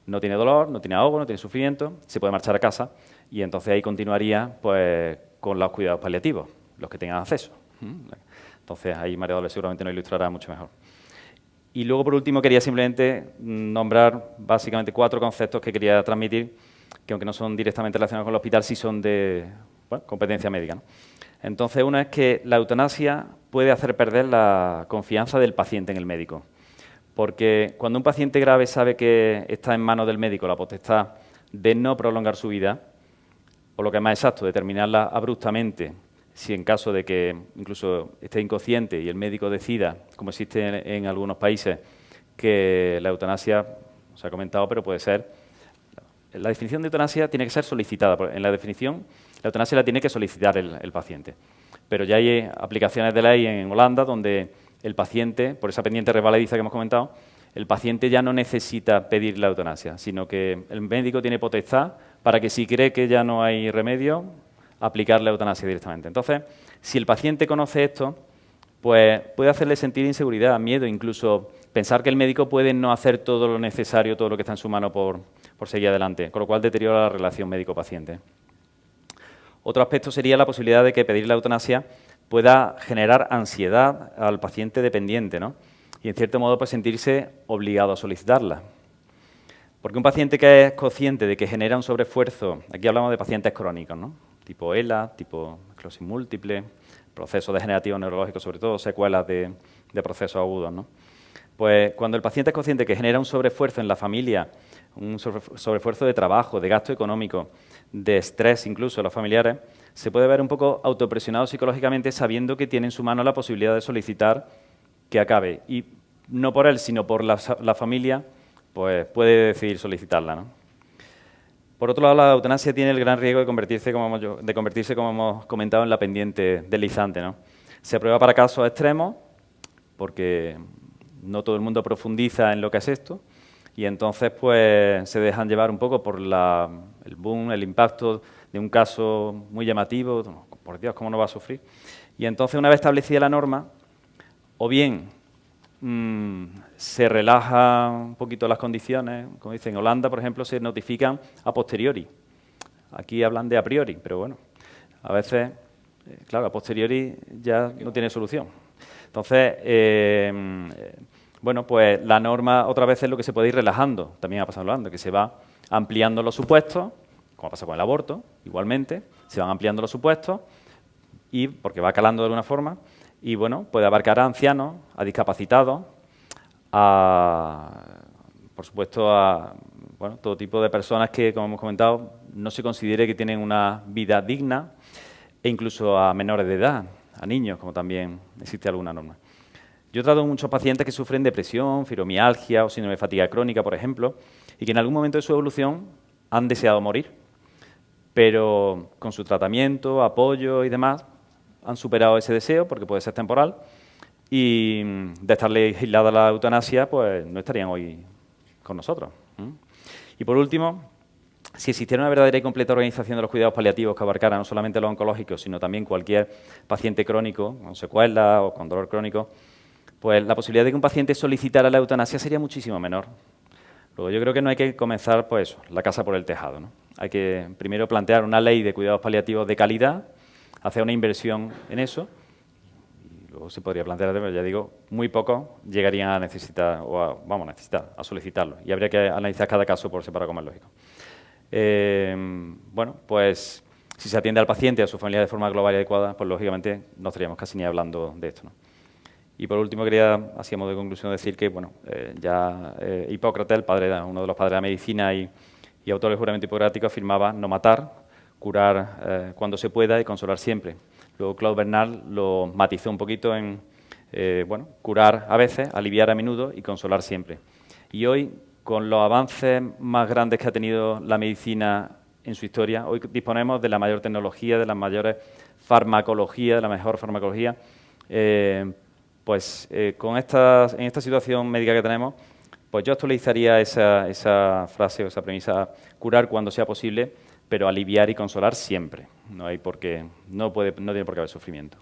no tiene dolor, no tiene ahogo, no tiene sufrimiento, se puede marchar a casa y entonces ahí continuaría pues, con los cuidados paliativos, los que tengan acceso. Entonces ahí María Dolores seguramente nos ilustrará mucho mejor. Y luego, por último, quería simplemente nombrar básicamente 4 conceptos que quería transmitir que aunque no son directamente relacionados con el hospital, sí son de competencia médica, ¿no? Entonces, una es que la eutanasia puede hacer perder la confianza del paciente en el médico. Porque cuando un paciente grave sabe que está en manos del médico la potestad de no prolongar su vida, o lo que es más exacto, de terminarla abruptamente, si en caso de que incluso esté inconsciente y el médico decida, como existe en algunos países, que la eutanasia, se ha comentado, pero puede ser... La definición de eutanasia tiene que ser solicitada. En la definición, la eutanasia la tiene que solicitar el paciente. Pero ya hay aplicaciones de ley en Holanda donde el paciente, por esa pendiente resbaladiza que hemos comentado, el paciente ya no necesita pedir la eutanasia, sino que el médico tiene potestad para que si cree que ya no hay remedio, aplicar la eutanasia directamente. Entonces, si el paciente conoce esto, pues puede hacerle sentir inseguridad, miedo, incluso pensar que el médico puede no hacer todo lo necesario, todo lo que está en su mano por seguir adelante, con lo cual deteriora la relación médico-paciente. Otro aspecto sería la posibilidad de que pedir la eutanasia pueda generar ansiedad al paciente dependiente, ¿no? Y, en cierto modo, pues sentirse obligado a solicitarla. Porque un paciente que es consciente de que genera un sobreesfuerzo, aquí hablamos de pacientes crónicos, ¿no? Tipo ELA, tipo esclerosis múltiple, procesos degenerativos neurológicos, sobre todo secuelas de procesos agudos, ¿no? Pues cuando el paciente es consciente que genera un sobreesfuerzo en la familia, un sobreesfuerzo de trabajo, de gasto económico, de estrés incluso en los familiares, se puede ver un poco autopresionado psicológicamente sabiendo que tiene en su mano la posibilidad de solicitar que acabe. Y no por él, sino por la familia, pues puede decidir solicitarla, ¿no? Por otro lado, la eutanasia tiene el gran riesgo de convertirse, como hemos comentado, en la pendiente deslizante, ¿no? Se aprueba para casos extremos, porque no todo el mundo profundiza en lo que es esto, y entonces pues se dejan llevar un poco por el boom, el impacto de un caso muy llamativo, por Dios, ¿cómo no va a sufrir? Y entonces, una vez establecida la norma, o bien se relaja un poquito las condiciones, como dicen en Holanda, por ejemplo, se notifican a posteriori. Aquí hablan de a priori, pero bueno, a veces, claro, a posteriori ya no tiene solución. Entonces, bueno, pues la norma otra vez es lo que se puede ir relajando, también ha pasado en Holanda, que se va ampliando los supuestos, como pasa con el aborto, igualmente, se van ampliando los supuestos, y porque va calando de alguna forma, y bueno, puede abarcar a ancianos, a discapacitados, por supuesto, a todo tipo de personas que, como hemos comentado, no se considere que tienen una vida digna, e incluso a menores de edad, a niños, como también existe alguna norma. Yo trato con muchos pacientes que sufren depresión, fibromialgia o síndrome de fatiga crónica, por ejemplo, y que en algún momento de su evolución han deseado morir, pero con su tratamiento, apoyo y demás, han superado ese deseo, porque puede ser temporal, y de estar legislada la eutanasia, pues no estarían hoy con nosotros. Y por último, si existiera una verdadera y completa organización de los cuidados paliativos que abarcara no solamente los oncológicos, sino también cualquier paciente crónico, con secuelas o con dolor crónico, pues la posibilidad de que un paciente solicitara la eutanasia sería muchísimo menor. Luego, yo creo que no hay que comenzar, pues eso, la casa por el tejado, ¿no? Hay que primero plantear una ley de cuidados paliativos de calidad, hacer una inversión en eso, y luego se podría plantear, pero ya digo, muy pocos llegarían a necesitar, a solicitarlo, y habría que analizar cada caso por separado, como es lógico. Bueno, pues si se atiende al paciente y a su familia de forma global y adecuada, pues lógicamente no estaríamos casi ni hablando de esto, ¿no? Y por último quería, así a modo de conclusión, decir que bueno, Hipócrates, uno de los padres de la medicina y autor del juramento hipocrático, afirmaba no matar, curar cuando se pueda y consolar siempre. Luego Claude Bernard lo matizó un poquito en curar a veces, aliviar a menudo y consolar siempre. Y hoy, con los avances más grandes que ha tenido la medicina en su historia, hoy disponemos de la mayor tecnología, de las mayores farmacología, de la mejor farmacología. En esta situación médica que tenemos, pues yo actualizaría esa frase o esa premisa: curar cuando sea posible, pero aliviar y consolar siempre. No tiene por qué haber sufrimiento.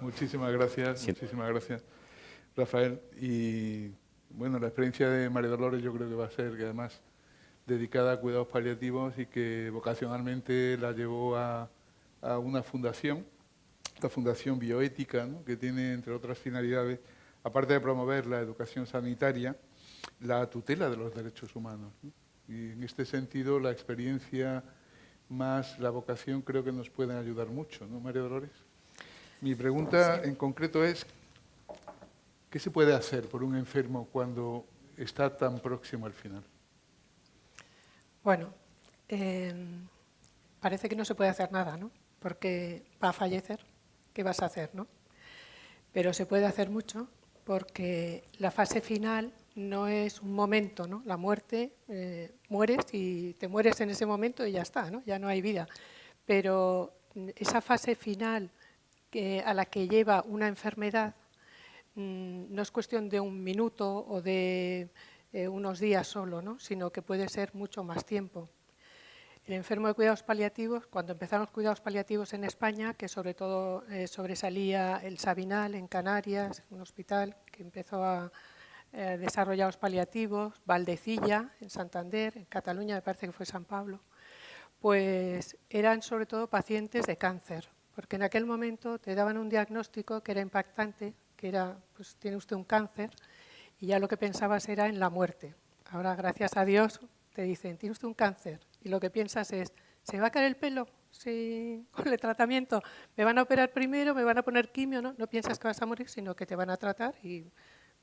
Muchísimas gracias, Sí. muchísimas gracias, Rafael. Y bueno, la experiencia de María Dolores yo creo que va a ser que además dedicada a cuidados paliativos y que vocacionalmente la llevó a una fundación, la Fundación Bioética, ¿no?, que tiene, entre otras finalidades, aparte de promover la educación sanitaria, la tutela de los derechos humanos, ¿no? Y en este sentido, la experiencia más la vocación creo que nos pueden ayudar mucho, ¿no, María Dolores? Mi pregunta en concreto es, ¿qué se puede hacer por un enfermo cuando está tan próximo al final? Bueno, parece que no se puede hacer nada, ¿no? Porque va a fallecer, ¿qué vas a hacer, no? Pero se puede hacer mucho porque la fase final no es un momento, ¿no? La muerte, mueres y te mueres en ese momento y ya está, ¿no? Ya no hay vida. Pero esa fase final a la que lleva una enfermedad no es cuestión de un minuto o de unos días solo, ¿no? Sino que puede ser mucho más tiempo. El enfermo de cuidados paliativos, cuando empezaron los cuidados paliativos en España, que sobre todo sobresalía el Sabinal en Canarias, un hospital que empezó a desarrollar los paliativos, Valdecilla en Santander, en Cataluña me parece que fue San Pablo, pues eran sobre todo pacientes de cáncer, porque en aquel momento te daban un diagnóstico que era impactante, que era, pues tiene usted un cáncer, y ya lo que pensabas era en la muerte. Ahora, gracias a Dios, te dicen, tiene usted un cáncer, y lo que piensas es, ¿se me va a caer el pelo? Sí, con el tratamiento, me van a operar primero, me van a poner quimio, ¿no? No piensas que vas a morir, sino que te van a tratar y,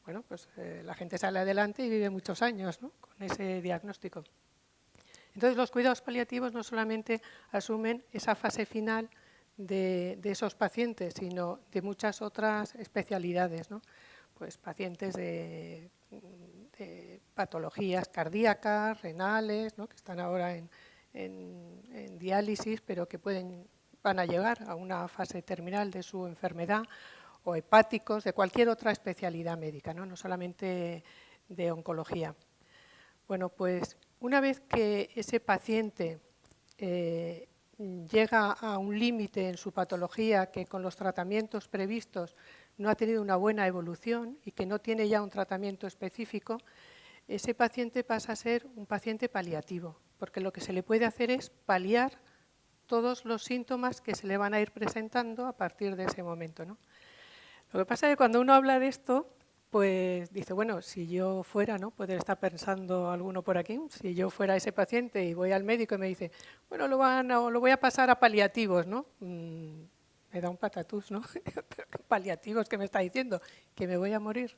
bueno, pues la gente sale adelante y vive muchos años, ¿no? Con ese diagnóstico. Entonces, los cuidados paliativos no solamente asumen esa fase final de esos pacientes, sino de muchas otras especialidades, ¿no? Pues pacientes de patologías cardíacas, renales, ¿no? Que están ahora en diálisis, pero que van a llegar a una fase terminal de su enfermedad, o hepáticos, de cualquier otra especialidad médica, no solamente de oncología. Bueno, pues una vez que ese paciente llega a un límite en su patología que con los tratamientos previstos no ha tenido una buena evolución y que no tiene ya un tratamiento específico, ese paciente pasa a ser un paciente paliativo, porque lo que se le puede hacer es paliar todos los síntomas que se le van a ir presentando a partir de ese momento, ¿no? Lo que pasa es que cuando uno habla de esto, pues dice, bueno, si yo fuera, ¿no? Puede estar pensando alguno por aquí, si yo fuera ese paciente y voy al médico y me dice, bueno, lo voy a pasar a paliativos, ¿no? Me da un patatús, ¿no? ¿Paliativos qué me está diciendo? ¿Que me voy a morir?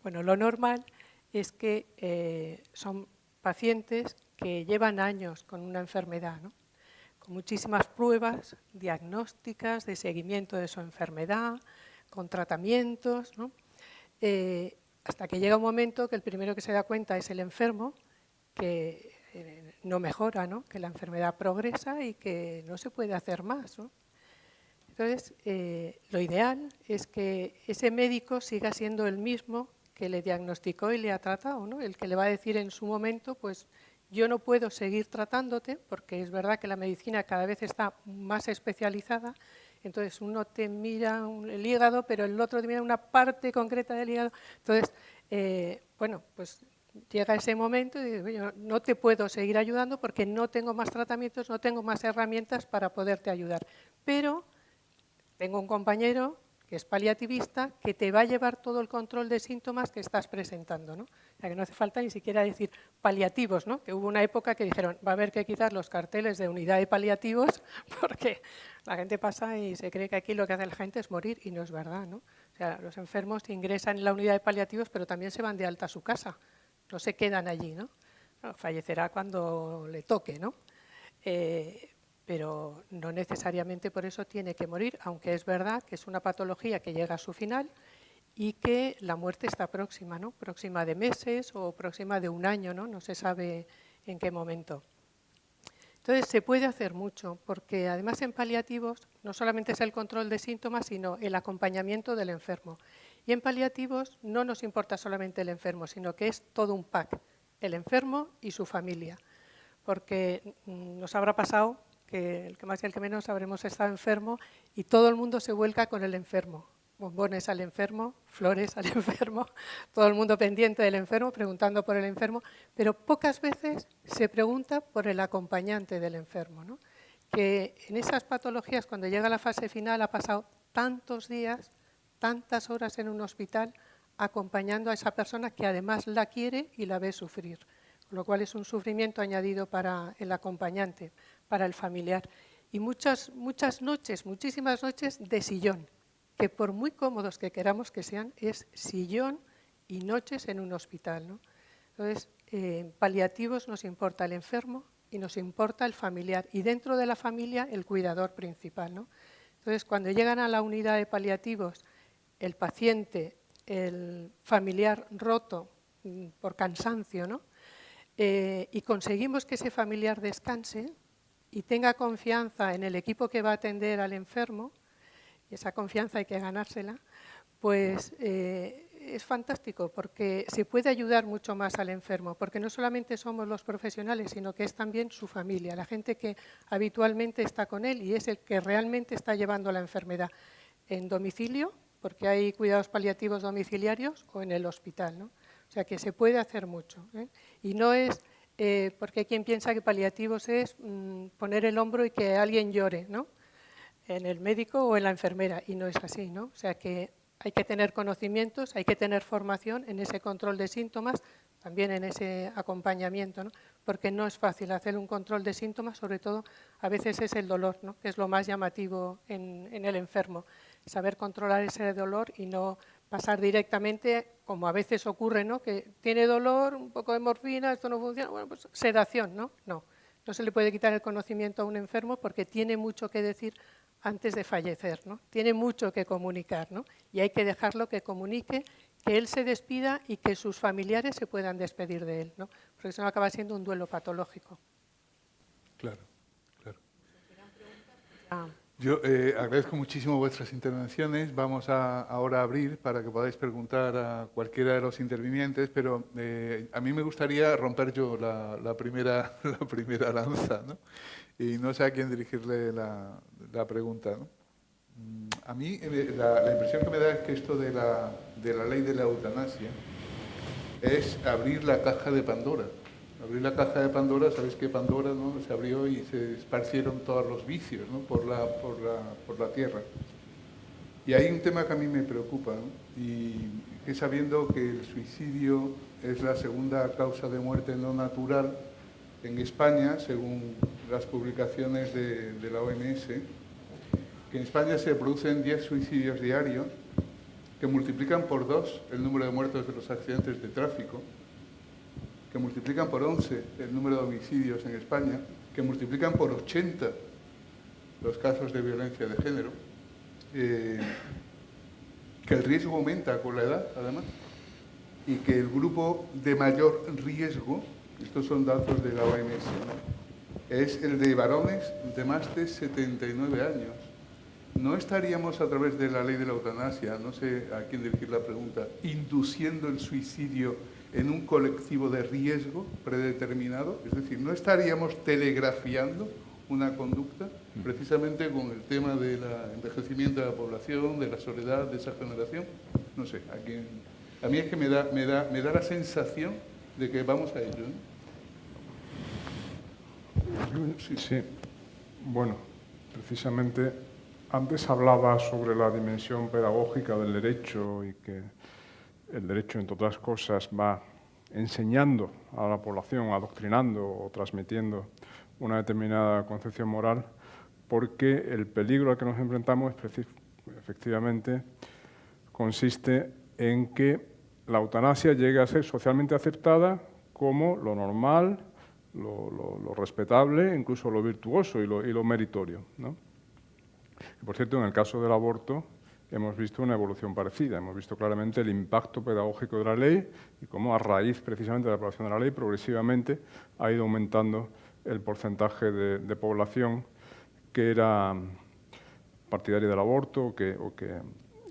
Bueno, lo normal es que son pacientes que llevan años con una enfermedad, ¿no? Con muchísimas pruebas diagnósticas de seguimiento de su enfermedad, con tratamientos, ¿no? Hasta que llega un momento que el primero que se da cuenta es el enfermo, que no mejora, ¿no? Que la enfermedad progresa y que no se puede hacer más, ¿no? Entonces, lo ideal es que ese médico siga siendo el mismo que le diagnosticó y le ha tratado, ¿no? El que le va a decir en su momento, pues yo no puedo seguir tratándote, porque es verdad que la medicina cada vez está más especializada. Entonces uno te mira el hígado, pero el otro te mira una parte concreta del hígado. Entonces, bueno, pues llega ese momento y dices, yo no te puedo seguir ayudando porque no tengo más tratamientos, no tengo más herramientas para poderte ayudar. Pero tengo un compañero que es paliativista, que te va a llevar todo el control de síntomas que estás presentando, ¿no? O sea, que no hace falta ni siquiera decir paliativos, ¿no? Que hubo una época que dijeron, va a haber que quitar los carteles de unidad de paliativos porque la gente pasa y se cree que aquí lo que hace la gente es morir, y no es verdad, ¿no? O sea, los enfermos ingresan en la unidad de paliativos, pero también se van de alta a su casa, no se quedan allí, ¿no? Bueno, fallecerá cuando le toque, ¿no? Pero no necesariamente por eso tiene que morir, aunque es verdad que es una patología que llega a su final y que la muerte está próxima, ¿no? Próxima de meses o próxima de un año, ¿no? No se sabe en qué momento. Entonces, se puede hacer mucho, porque además en paliativos no solamente es el control de síntomas, sino el acompañamiento del enfermo. Y en paliativos no nos importa solamente el enfermo, sino que es todo un pack, el enfermo y su familia. Porque nos habrá pasado que el que más y el que menos habremos estado enfermo y todo el mundo se vuelca con el enfermo. Bombones al enfermo, flores al enfermo, todo el mundo pendiente del enfermo, preguntando por el enfermo, pero pocas veces se pregunta por el acompañante del enfermo, ¿no? Que en esas patologías, cuando llega la fase final, ha pasado tantos días, tantas horas en un hospital, acompañando a esa persona que además la quiere y la ve sufrir. con lo cual es un sufrimiento añadido para el acompañante, para el familiar. Y muchas noches, muchísimas noches de sillón, que por muy cómodos que queramos que sean, es sillón y noches en un hospital, ¿no? Entonces, paliativos nos importa el enfermo y nos importa el familiar, y dentro de la familia el cuidador principal, ¿no? Entonces, cuando llegan a la unidad de paliativos, el paciente, el familiar roto por cansancio, ¿no? Y conseguimos que ese familiar descanse y tenga confianza en el equipo que va a atender al enfermo, y esa confianza hay que ganársela, pues es fantástico, porque se puede ayudar mucho más al enfermo, porque no solamente somos los profesionales, sino que es también su familia, la gente que habitualmente está con él y es el que realmente está llevando la enfermedad en domicilio, porque hay cuidados paliativos domiciliarios, o en el hospital, ¿no? O sea que se puede hacer mucho, ¿eh? Y no es, porque hay quien piensa que paliativos es poner el hombro y que alguien llore, ¿no? En el médico o en la enfermera, y no es así, ¿no? O sea que hay que tener conocimientos, hay que tener formación en ese control de síntomas, también en ese acompañamiento, ¿no? Porque no es fácil hacer un control de síntomas, sobre todo a veces es el dolor, ¿no? Que es lo más llamativo en el enfermo, saber controlar ese dolor y no pasar directamente, como a veces ocurre, ¿no? Que tiene dolor, un poco de morfina, esto no funciona, bueno, pues sedación, ¿no? No se le puede quitar el conocimiento a un enfermo porque tiene mucho que decir antes de fallecer, ¿no? Tiene mucho que comunicar, ¿no? Y hay que dejarlo que comunique, que él se despida y que sus familiares se puedan despedir de él, ¿no? Porque eso no acaba siendo un duelo patológico. Claro, claro. Yo agradezco muchísimo vuestras intervenciones. Vamos ahora a abrir para que podáis preguntar a cualquiera de los intervinientes, pero a mí me gustaría romper yo la primera lanza, ¿no? Y no sé a quién dirigirle la pregunta, ¿no? A mí la impresión que me da es que esto de la ley de la eutanasia es abrir la caja de Pandora. Abrir la caja de Pandora, sabéis que Pandora, ¿no?, se abrió y se esparcieron todos los vicios, ¿no?, por la tierra. Y hay un tema que a mí me preocupa, ¿no?, y que sabiendo que el suicidio es la segunda causa de muerte no natural en España, según las publicaciones de la OMS, que en España se producen 10 suicidios diarios, que multiplican por 2 el número de muertos de los accidentes de tráfico, que multiplican por 11 el número de homicidios en España, que multiplican por 80 los casos de violencia de género, que el riesgo aumenta con la edad, además, y que el grupo de mayor riesgo, estos son datos de la OMS, ¿no?, es el de varones de más de 79 años. ¿No estaríamos, a través de la ley de la eutanasia, no sé a quién dirigir la pregunta, induciendo el suicidio en un colectivo de riesgo predeterminado? Es decir, ¿no estaríamos telegrafiando una conducta precisamente con el tema del envejecimiento de la población, de la soledad de esa generación? No sé, a mí es que me da la sensación de que vamos a ello, ¿no? Sí. Bueno, precisamente antes hablaba sobre la dimensión pedagógica del derecho y que el derecho, entre otras cosas, va enseñando a la población, adoctrinando o transmitiendo una determinada concepción moral, porque el peligro al que nos enfrentamos efectivamente consiste en que la eutanasia llegue a ser socialmente aceptada como lo normal, lo respetable, incluso lo virtuoso y lo meritorio, ¿no? Y, por cierto, en el caso del aborto hemos visto una evolución parecida. Hemos visto claramente el impacto pedagógico de la ley y cómo, a raíz precisamente de la aprobación de la ley, progresivamente ha ido aumentando el porcentaje de población que era partidaria del aborto o que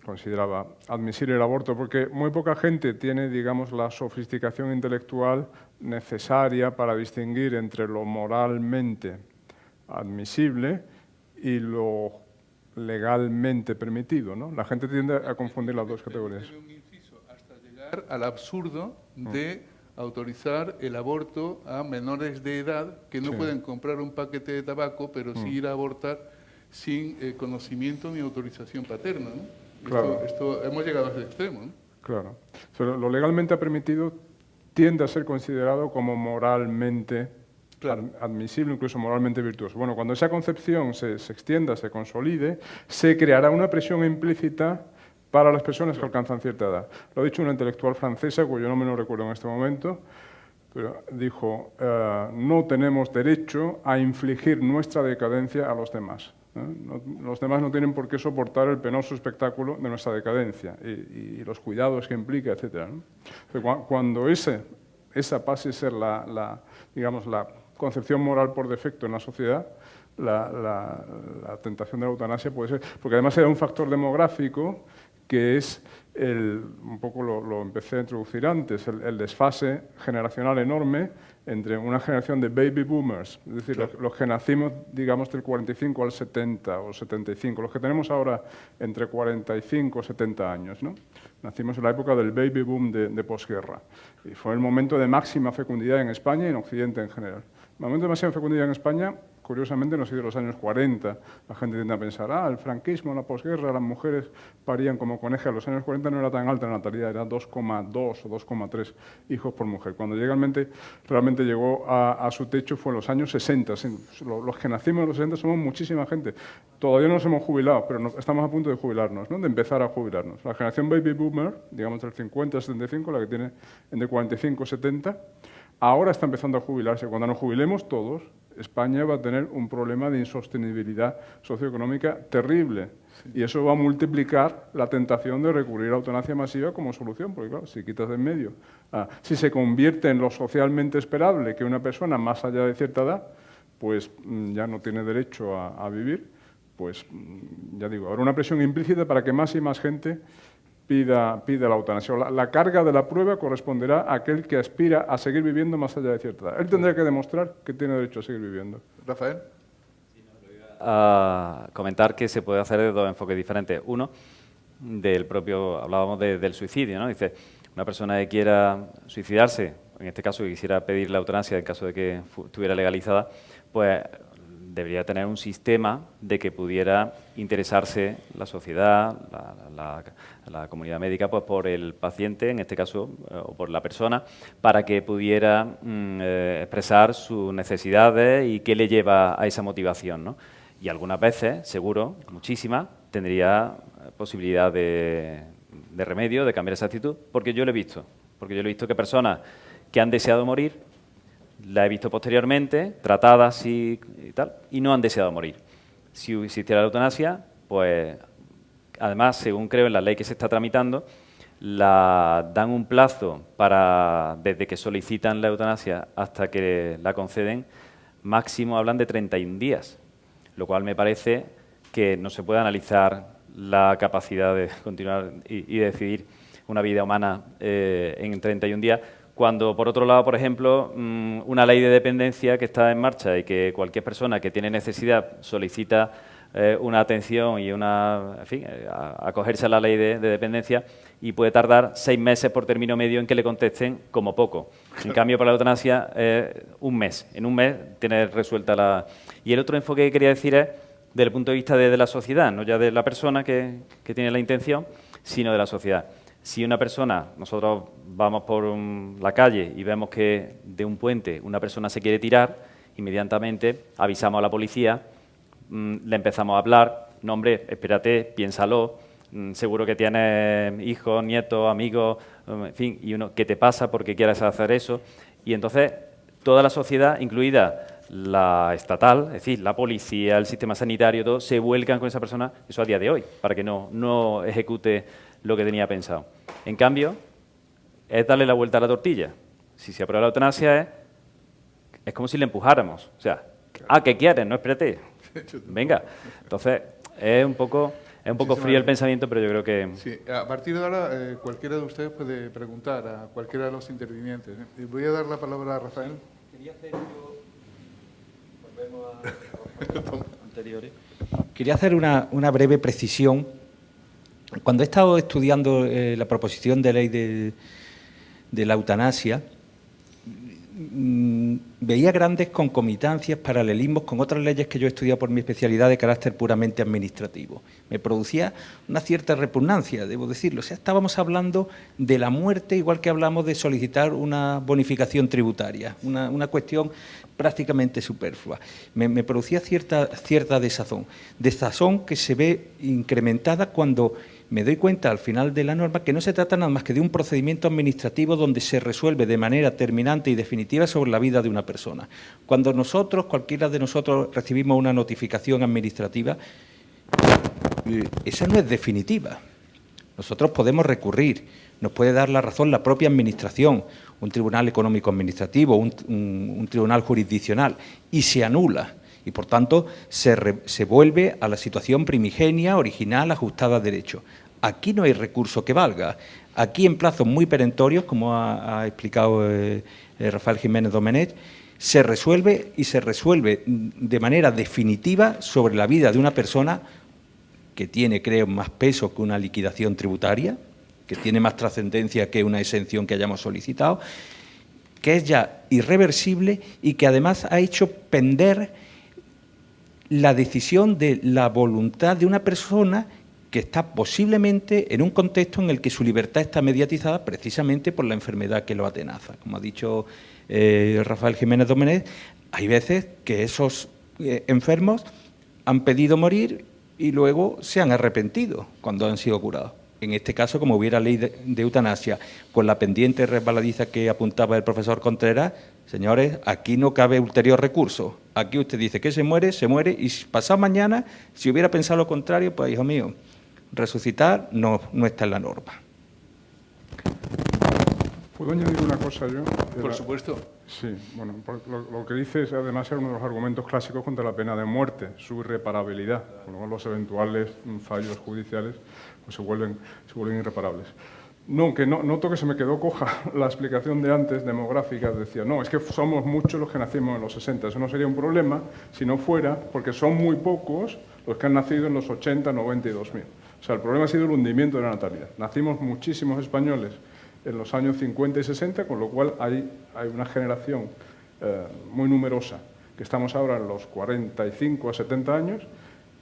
consideraba admisible el aborto, porque muy poca gente tiene, digamos, la sofisticación intelectual necesaria para distinguir entre lo moralmente admisible y lo legalmente permitido, ¿no? La gente tiende a confundir las dos categorías. Hasta llegar al absurdo de autorizar el aborto a menores de edad que no pueden comprar un paquete de tabaco, pero sí ir a abortar sin conocimiento ni autorización paterna, ¿no? Claro. Esto hemos llegado a ese extremo, ¿no? Claro. Pero lo legalmente permitido tiende a ser considerado como moralmente admisible, incluso moralmente virtuoso. Bueno, cuando esa concepción se extienda, se consolide, se creará una presión implícita para las personas que alcanzan cierta edad. Lo ha dicho una intelectual francesa, cuyo nombre no recuerdo en este momento, pero dijo, no tenemos derecho a infligir nuestra decadencia a los demás. Los demás no tienen por qué soportar el penoso espectáculo de nuestra decadencia y los cuidados que implica, etc. Cuando esa pase a ser digamos, la concepción moral por defecto en la sociedad, la tentación de la eutanasia puede ser, porque además era un factor demográfico que es, un poco lo empecé a introducir antes, el desfase generacional enorme entre una generación de baby boomers, es decir, los que nacimos, digamos, del 45 al 70 o 75, los que tenemos ahora entre 45 y 70 años, ¿no? Nacimos en la época del baby boom de posguerra y fue el momento de máxima fecundidad en España y en Occidente en general. El momento de máxima fecundidad en España, curiosamente, no ha sido de los años 40. La gente tiende a pensar, el franquismo, la posguerra, las mujeres parían como conejas. En los años 40 no era tan alta la natalidad, era 2,2 o 2,3 hijos por mujer. Cuando realmente llegó a su techo fue en los años 60. Los que nacimos en los 60 somos muchísima gente. Todavía no nos hemos jubilado, pero estamos a punto de jubilarnos, ¿no? De empezar a jubilarnos. La generación baby boomer, digamos del 50 al 75, la que tiene entre 45 y 70, ahora está empezando a jubilarse. Cuando nos jubilemos todos, España va a tener un problema de insostenibilidad socioeconómica terrible. Sí. Y eso va a multiplicar la tentación de recurrir a la eutanasia masiva como solución, porque claro, si quitas de en medio, si se convierte en lo socialmente esperable que una persona más allá de cierta edad, pues ya no tiene derecho a vivir, pues ya digo, habrá una presión implícita para que más y más gente pida la eutanasia. La carga de la prueba corresponderá a aquel que aspira a seguir viviendo más allá de cierta edad. Él tendrá que demostrar que tiene derecho a seguir viviendo. Rafael. A comentar que se puede hacer de dos enfoques diferentes. Uno, hablábamos del suicidio, ¿no? Dice, una persona que quiera suicidarse, en este caso que quisiera pedir la eutanasia en caso de que estuviera legalizada, pues debería tener un sistema de que pudiera interesarse la sociedad, la comunidad médica, pues por el paciente, en este caso, o por la persona, para que pudiera expresar sus necesidades y qué le lleva a esa motivación, ¿no? Y algunas veces, seguro, muchísimas, tendría posibilidad de remedio, de cambiar esa actitud, porque yo lo he visto. Porque yo lo he visto que personas que han deseado morir, la he visto posteriormente, tratadas y tal, y no han deseado morir. Si existiera la eutanasia, pues, además, según creo en la ley que se está tramitando, dan un plazo desde que solicitan la eutanasia hasta que la conceden, máximo hablan de 31 días, lo cual me parece que no se puede analizar la capacidad de continuar y decidir una vida humana en 31 días, cuando, por otro lado, por ejemplo, una ley de dependencia que está en marcha y que cualquier persona que tiene necesidad solicita una atención y acogerse a la ley de dependencia y puede tardar 6 meses por término medio en que le contesten como poco. En cambio, para la eutanasia, un mes. En un mes tiene resuelta la... Y el otro enfoque que quería decir es desde el punto de vista de la sociedad, no ya de la persona que tiene la intención, sino de la sociedad. Si una persona, nosotros vamos por la calle y vemos que de un puente una persona se quiere tirar, inmediatamente avisamos a la policía, le empezamos a hablar, no hombre, espérate, piénsalo, seguro que tienes hijos, nietos, amigos, en fin, y uno, ¿qué te pasa porque quieres hacer eso? Y entonces toda la sociedad, incluida la estatal, es decir, la policía, el sistema sanitario, todo, se vuelcan con esa persona, eso a día de hoy, para que no ejecute lo que tenía pensado. En cambio, es darle la vuelta a la tortilla. Si se aprueba la eutanasia es como si le empujáramos. O sea, ¿qué quieres? No, espérate. Venga. Entonces, es un poco frío el pensamiento, pero yo creo que... Sí, a partir de ahora, cualquiera de ustedes puede preguntar a cualquiera de los intervinientes. Voy a dar la palabra a Rafael. Quería hacer volvemos a anteriores. Quería hacer una breve precisión. Cuando he estado estudiando la proposición de ley de la eutanasia, veía grandes concomitancias, paralelismos con otras leyes que yo he estudiado por mi especialidad de carácter puramente administrativo. Me producía una cierta repugnancia, debo decirlo. O sea, estábamos hablando de la muerte igual que hablamos de solicitar una bonificación tributaria, una cuestión prácticamente superflua. Me producía cierta desazón que se ve incrementada cuando me doy cuenta al final de la norma que no se trata nada más que de un procedimiento administrativo donde se resuelve de manera terminante y definitiva sobre la vida de una persona. Cuando nosotros, cualquiera de nosotros, recibimos una notificación administrativa, esa no es definitiva. Nosotros podemos recurrir, nos puede dar la razón la propia Administración, un tribunal económico administrativo, un tribunal jurisdiccional, y se anula. Y, por tanto, se vuelve a la situación primigenia, original, ajustada a derecho. Aquí no hay recurso que valga. Aquí, en plazos muy perentorios, como ha explicado Rafael Jiménez Domenech, se resuelve de manera definitiva sobre la vida de una persona que tiene, creo, más peso que una liquidación tributaria, que tiene más trascendencia que una exención que hayamos solicitado, que es ya irreversible y que además ha hecho pender la decisión de la voluntad de una persona que está posiblemente en un contexto en el que su libertad está mediatizada precisamente por la enfermedad que lo atenaza. Como ha dicho Rafael Jiménez Domenech, hay veces que esos enfermos han pedido morir y luego se han arrepentido cuando han sido curados. En este caso, como hubiera ley de eutanasia, con la pendiente resbaladiza que apuntaba el profesor Contreras, señores, aquí no cabe ulterior recurso. Aquí usted dice que se muere, y pasado mañana, si hubiera pensado lo contrario, pues, hijo mío, resucitar no está en la norma. ¿Puedo añadir una cosa yo? Por supuesto. Sí, bueno, lo que dice es además uno de los argumentos clásicos contra la pena de muerte, su irreparabilidad, con lo cual los eventuales fallos judiciales pues se vuelven irreparables. Noto que se me quedó coja la explicación de antes, demográfica, decía, no, es que somos muchos los que nacimos en los 60, eso no sería un problema si no fuera, porque son muy pocos los que han nacido en los 80, 90 y 2000. O sea, el problema ha sido el hundimiento de la natalidad. Nacimos muchísimos españoles en los años 50 y 60, con lo cual hay una generación muy numerosa, que estamos ahora en los 45 a 70 años,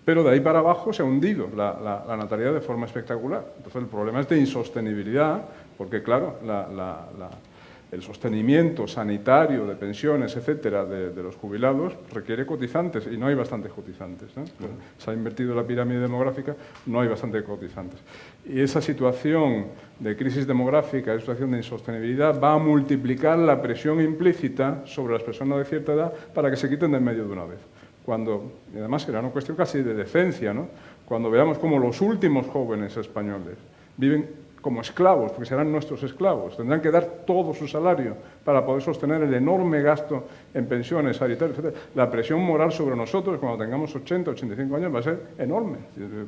pero de ahí para abajo se ha hundido la natalidad de forma espectacular. Entonces el problema es de insostenibilidad, porque claro, el sostenimiento sanitario de pensiones, etcétera, de los jubilados requiere cotizantes y no hay bastantes cotizantes, ¿no? Se ha invertido la pirámide demográfica, no hay bastantes cotizantes. Y esa situación de crisis demográfica, esa situación de insostenibilidad, va a multiplicar la presión implícita sobre las personas de cierta edad para que se quiten de en medio de una vez. Y además será una cuestión casi de decencia, ¿no? Cuando veamos cómo los últimos jóvenes españoles viven como esclavos, porque serán nuestros esclavos, tendrán que dar todo su salario para poder sostener el enorme gasto en pensiones, sanitarios, etc. La presión moral sobre nosotros cuando tengamos 80, 85 años va a ser enorme.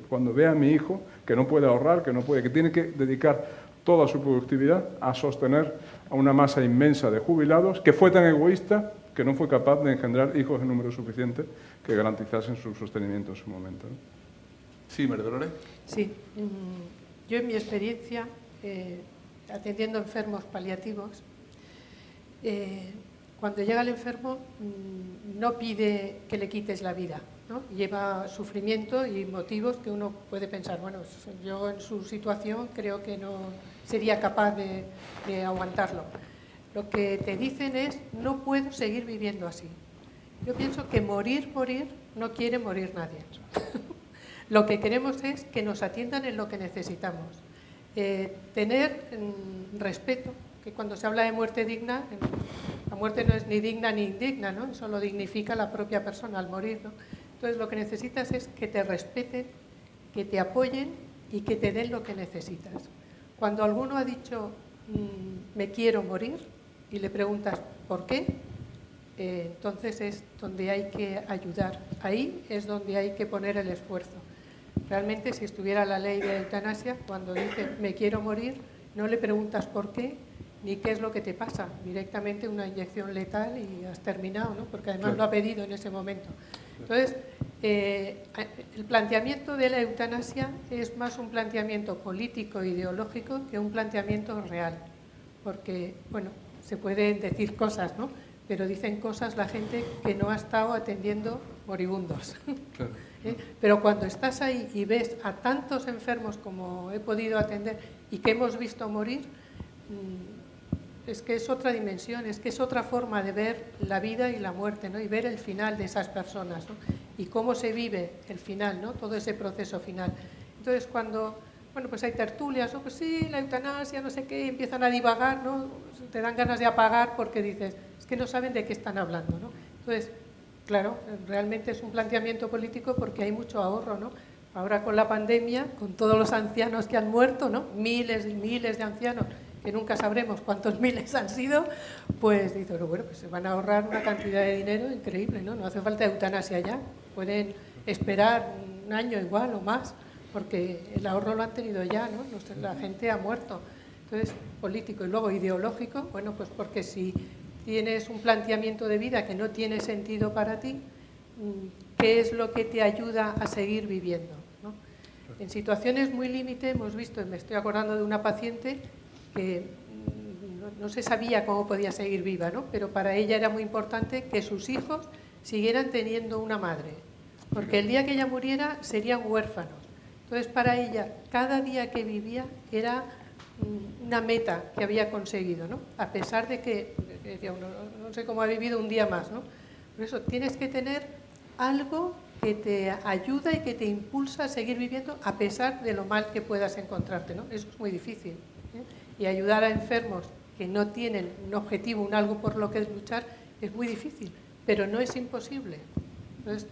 Cuando vea a mi hijo que no puede ahorrar, que tiene que dedicar toda su productividad a sostener a una masa inmensa de jubilados, que fue tan egoísta que no fue capaz de engendrar hijos en número suficiente que garantizasen su sostenimiento en su momento, ¿no? Sí, María Dolores. Sí, yo en mi experiencia, atendiendo enfermos paliativos, cuando llega el enfermo no pide que le quites la vida, ¿no? Lleva sufrimiento y motivos que uno puede pensar, bueno, yo en su situación creo que no sería capaz de aguantarlo. Lo que te dicen es, no puedo seguir viviendo así. Yo pienso que morir no quiere morir nadie. Lo que queremos es que nos atiendan en lo que necesitamos. Tener respeto, que cuando se habla de muerte digna, la muerte no es ni digna ni indigna, ¿no? Eso lo dignifica la propia persona al morir, ¿no? Entonces lo que necesitas es que te respeten, que te apoyen y que te den lo que necesitas. Cuando alguno ha dicho, me quiero morir, y le preguntas, ¿por qué? Entonces es donde hay que ayudar. Ahí es donde hay que poner el esfuerzo. Realmente, si estuviera la ley de eutanasia, cuando dice me quiero morir, no le preguntas por qué ni qué es lo que te pasa. Directamente una inyección letal y has terminado, ¿no? Porque además lo ha pedido en ese momento. Entonces, el planteamiento de la eutanasia es más un planteamiento político, ideológico, que un planteamiento real. Porque, bueno, se pueden decir cosas, ¿no? pero dicen cosas la gente que no ha estado atendiendo moribundos. Claro. Pero cuando estás ahí y ves a tantos enfermos como he podido atender y que hemos visto morir, es que es otra dimensión, es que es otra forma de ver la vida y la muerte, ¿no? Y ver el final de esas personas, ¿no? Y cómo se vive el final, ¿no? Todo ese proceso final. Entonces, cuando pues hay tertulias, ¿no? Pues sí, la eutanasia, no sé qué, y empiezan a divagar, ¿no? Te dan ganas de apagar porque dices, es que no saben de qué están hablando, ¿no? Entonces, claro, realmente es un planteamiento político porque hay mucho ahorro, ¿no? Ahora con la pandemia, con todos los ancianos que han muerto, ¿no? Miles y miles de ancianos, que nunca sabremos cuántos miles han sido, pues dicen, bueno, pues se van a ahorrar una cantidad de dinero increíble, ¿no? No hace falta eutanasia ya, pueden esperar un año igual o más, porque el ahorro lo han tenido ya, ¿no? La gente ha muerto. Entonces, político y luego ideológico, bueno, pues porque si tienes un planteamiento de vida que no tiene sentido para ti, ¿qué es lo que te ayuda a seguir viviendo, ¿no? En situaciones muy límite hemos visto, me estoy acordando de una paciente que no se sabía cómo podía seguir viva, ¿no? Pero para ella era muy importante que sus hijos siguieran teniendo una madre, porque el día que ella muriera serían huérfanos. Entonces, para ella, cada día que vivía era una meta que había conseguido, ¿no? A pesar de que, no sé cómo ha vivido un día más, ¿no? Por eso tienes que tener algo que te ayuda y que te impulsa a seguir viviendo a pesar de lo mal que puedas encontrarte, ¿no? Eso es muy difícil, ¿eh? Y ayudar a enfermos que no tienen un objetivo, un algo por lo que luchar, es muy difícil, pero no es imposible. Entonces,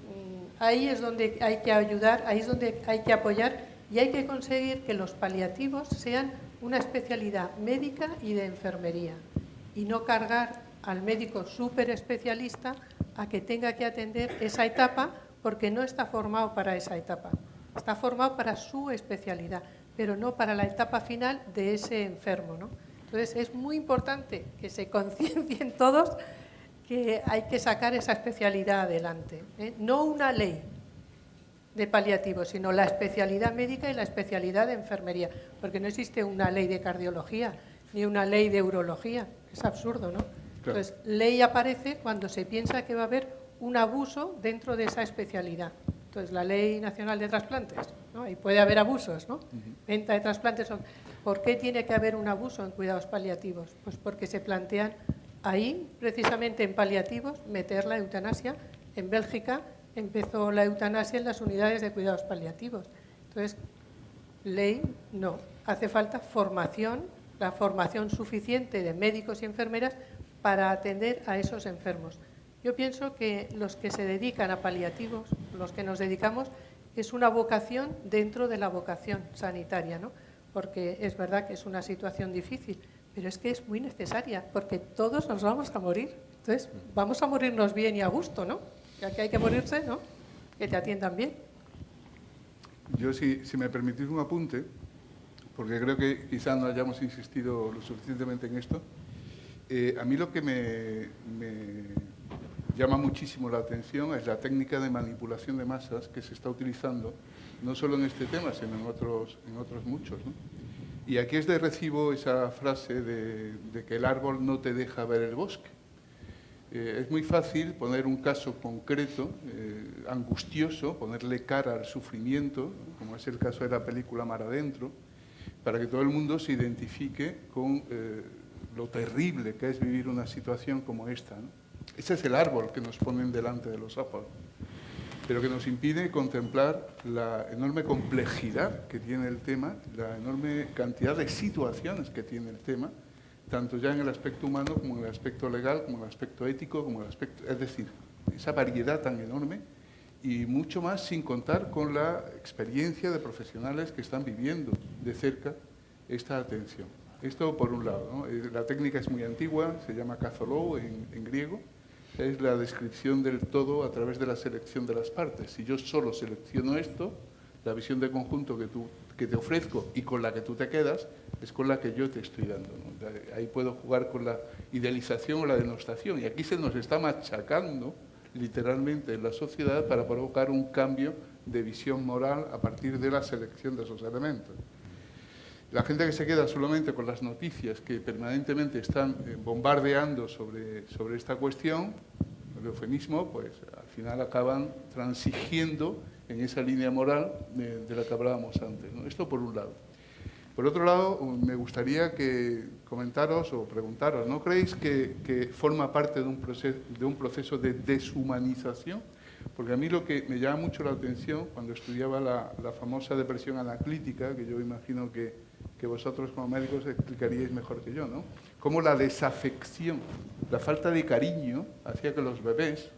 ahí es donde hay que ayudar, ahí es donde hay que apoyar y hay que conseguir que los paliativos sean una especialidad médica y de enfermería y no cargar al médico súper especialista a que tenga que atender esa etapa porque no está formado para esa etapa. Está formado para su especialidad, pero no para la etapa final de ese enfermo, ¿no? Entonces, es muy importante que se conciencien todos que hay que sacar esa especialidad adelante, ¿eh? No una ley de paliativos, sino la especialidad médica y la especialidad de enfermería, porque no existe una ley de cardiología ni una ley de urología, es absurdo, ¿no? Claro. Entonces, ley aparece cuando se piensa que va a haber un abuso dentro de esa especialidad. Entonces, la Ley Nacional de Trasplantes, ¿no? Y puede haber abusos, ¿no? Venta de trasplantes. ¿Por qué tiene que haber un abuso en cuidados paliativos? Pues porque se plantean ahí, precisamente en paliativos, meter la eutanasia. En Bélgica empezó la eutanasia en las unidades de cuidados paliativos. Entonces, ley no. Hace falta formación, la formación suficiente de médicos y enfermeras para atender a esos enfermos. Yo pienso que los que se dedican a paliativos, los que nos dedicamos, es una vocación dentro de la vocación sanitaria, ¿no? Porque es verdad que es una situación difícil, pero es que es muy necesaria, porque todos nos vamos a morir. Entonces, vamos a morirnos bien y a gusto, ¿no? Ya que hay que morirse, ¿no? Que te atiendan bien. Yo, si me permitís un apunte, porque creo que quizá no hayamos insistido lo suficientemente en esto, a mí lo que me llama muchísimo la atención es la técnica de manipulación de masas que se está utilizando, no solo en este tema, sino en otros muchos, ¿no? Y aquí es de recibo esa frase de que el árbol no te deja ver el bosque. Es muy fácil poner un caso concreto, angustioso, ponerle cara al sufrimiento, ¿no? Como es el caso de la película Mar Adentro, para que todo el mundo se identifique con lo terrible que es vivir una situación como esta, ¿no? Ese es el árbol que nos ponen delante de los ojos, pero que nos impide contemplar la enorme complejidad que tiene el tema, la enorme cantidad de situaciones que tiene el tema, tanto ya en el aspecto humano como en el aspecto legal, como en el aspecto ético, como en el aspecto, es decir, esa variedad tan enorme y mucho más sin contar con la experiencia de profesionales que están viviendo de cerca esta atención. Esto por un lado, ¿no? La técnica es muy antigua, se llama kazolou en griego, es la descripción del todo a través de la selección de las partes. Si yo solo selecciono esto, la visión de conjunto que te ofrezco y con la que tú te quedas es con la que yo te estoy dando, ¿no? Ahí puedo jugar con la idealización o la denostación y aquí se nos está machacando literalmente en la sociedad para provocar un cambio de visión moral a partir de la selección de esos elementos. La gente que se queda solamente con las noticias que permanentemente están bombardeando sobre esta cuestión, el eufemismo, pues al final acaban transigiendo en esa línea moral de la que hablábamos antes, ¿no? Esto por un lado. Por otro lado, me gustaría que comentaros o preguntaros, ¿no creéis que forma parte de un proceso de deshumanización? Porque a mí lo que me llama mucho la atención cuando estudiaba la famosa depresión analítica, que yo imagino que vosotros como médicos explicaríais mejor que yo, ¿no? Cómo la desafección, la falta de cariño hacía que los bebés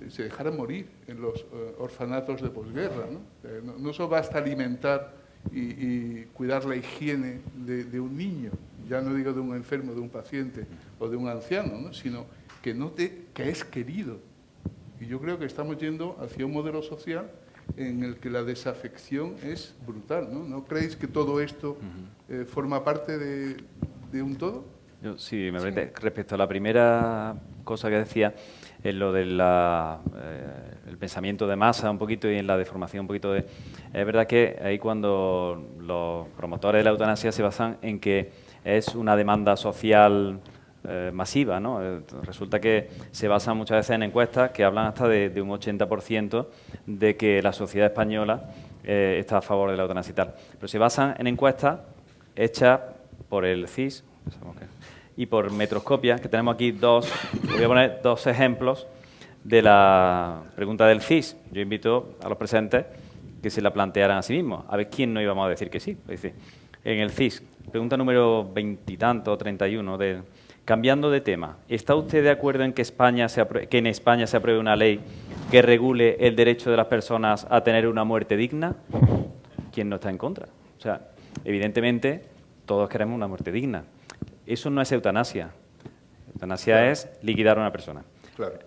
se dejaran morir en los orfanatos de posguerra, ¿no? No solo basta alimentar y cuidar la higiene de un niño, ya no digo de un enfermo, de un paciente o de un anciano, ¿no? Sino que note que es querido. Y yo creo que estamos yendo hacia un modelo social en el que la desafección es brutal, ¿no? ¿No creéis que todo esto forma parte de un todo? Yo, sí, me parece, respecto a la primera cosa que decía, en lo del el pensamiento de masa un poquito y en la deformación un poquito de... Es verdad que ahí cuando los promotores de la eutanasia se basan en que es una demanda social masiva, ¿no? Resulta que se basan muchas veces en encuestas que hablan hasta de un 80% de que la sociedad española está a favor de la eutanasia y tal. Pero se basan en encuestas hechas por el CIS y por Metroscopia, que tenemos aquí voy a poner dos ejemplos de la pregunta del CIS. Yo invito a los presentes que se la plantearan a sí mismos, a ver quién no íbamos a decir que sí. Es decir, en el CIS, pregunta número 20 y tanto, 31, cambiando de tema, ¿está usted de acuerdo en que en España se apruebe una ley que regule el derecho de las personas a tener una muerte digna? ¿Quién no está en contra? O sea, evidentemente, todos queremos una muerte digna. Eso no es eutanasia. Eutanasia claro. Es liquidar a una persona. Claro.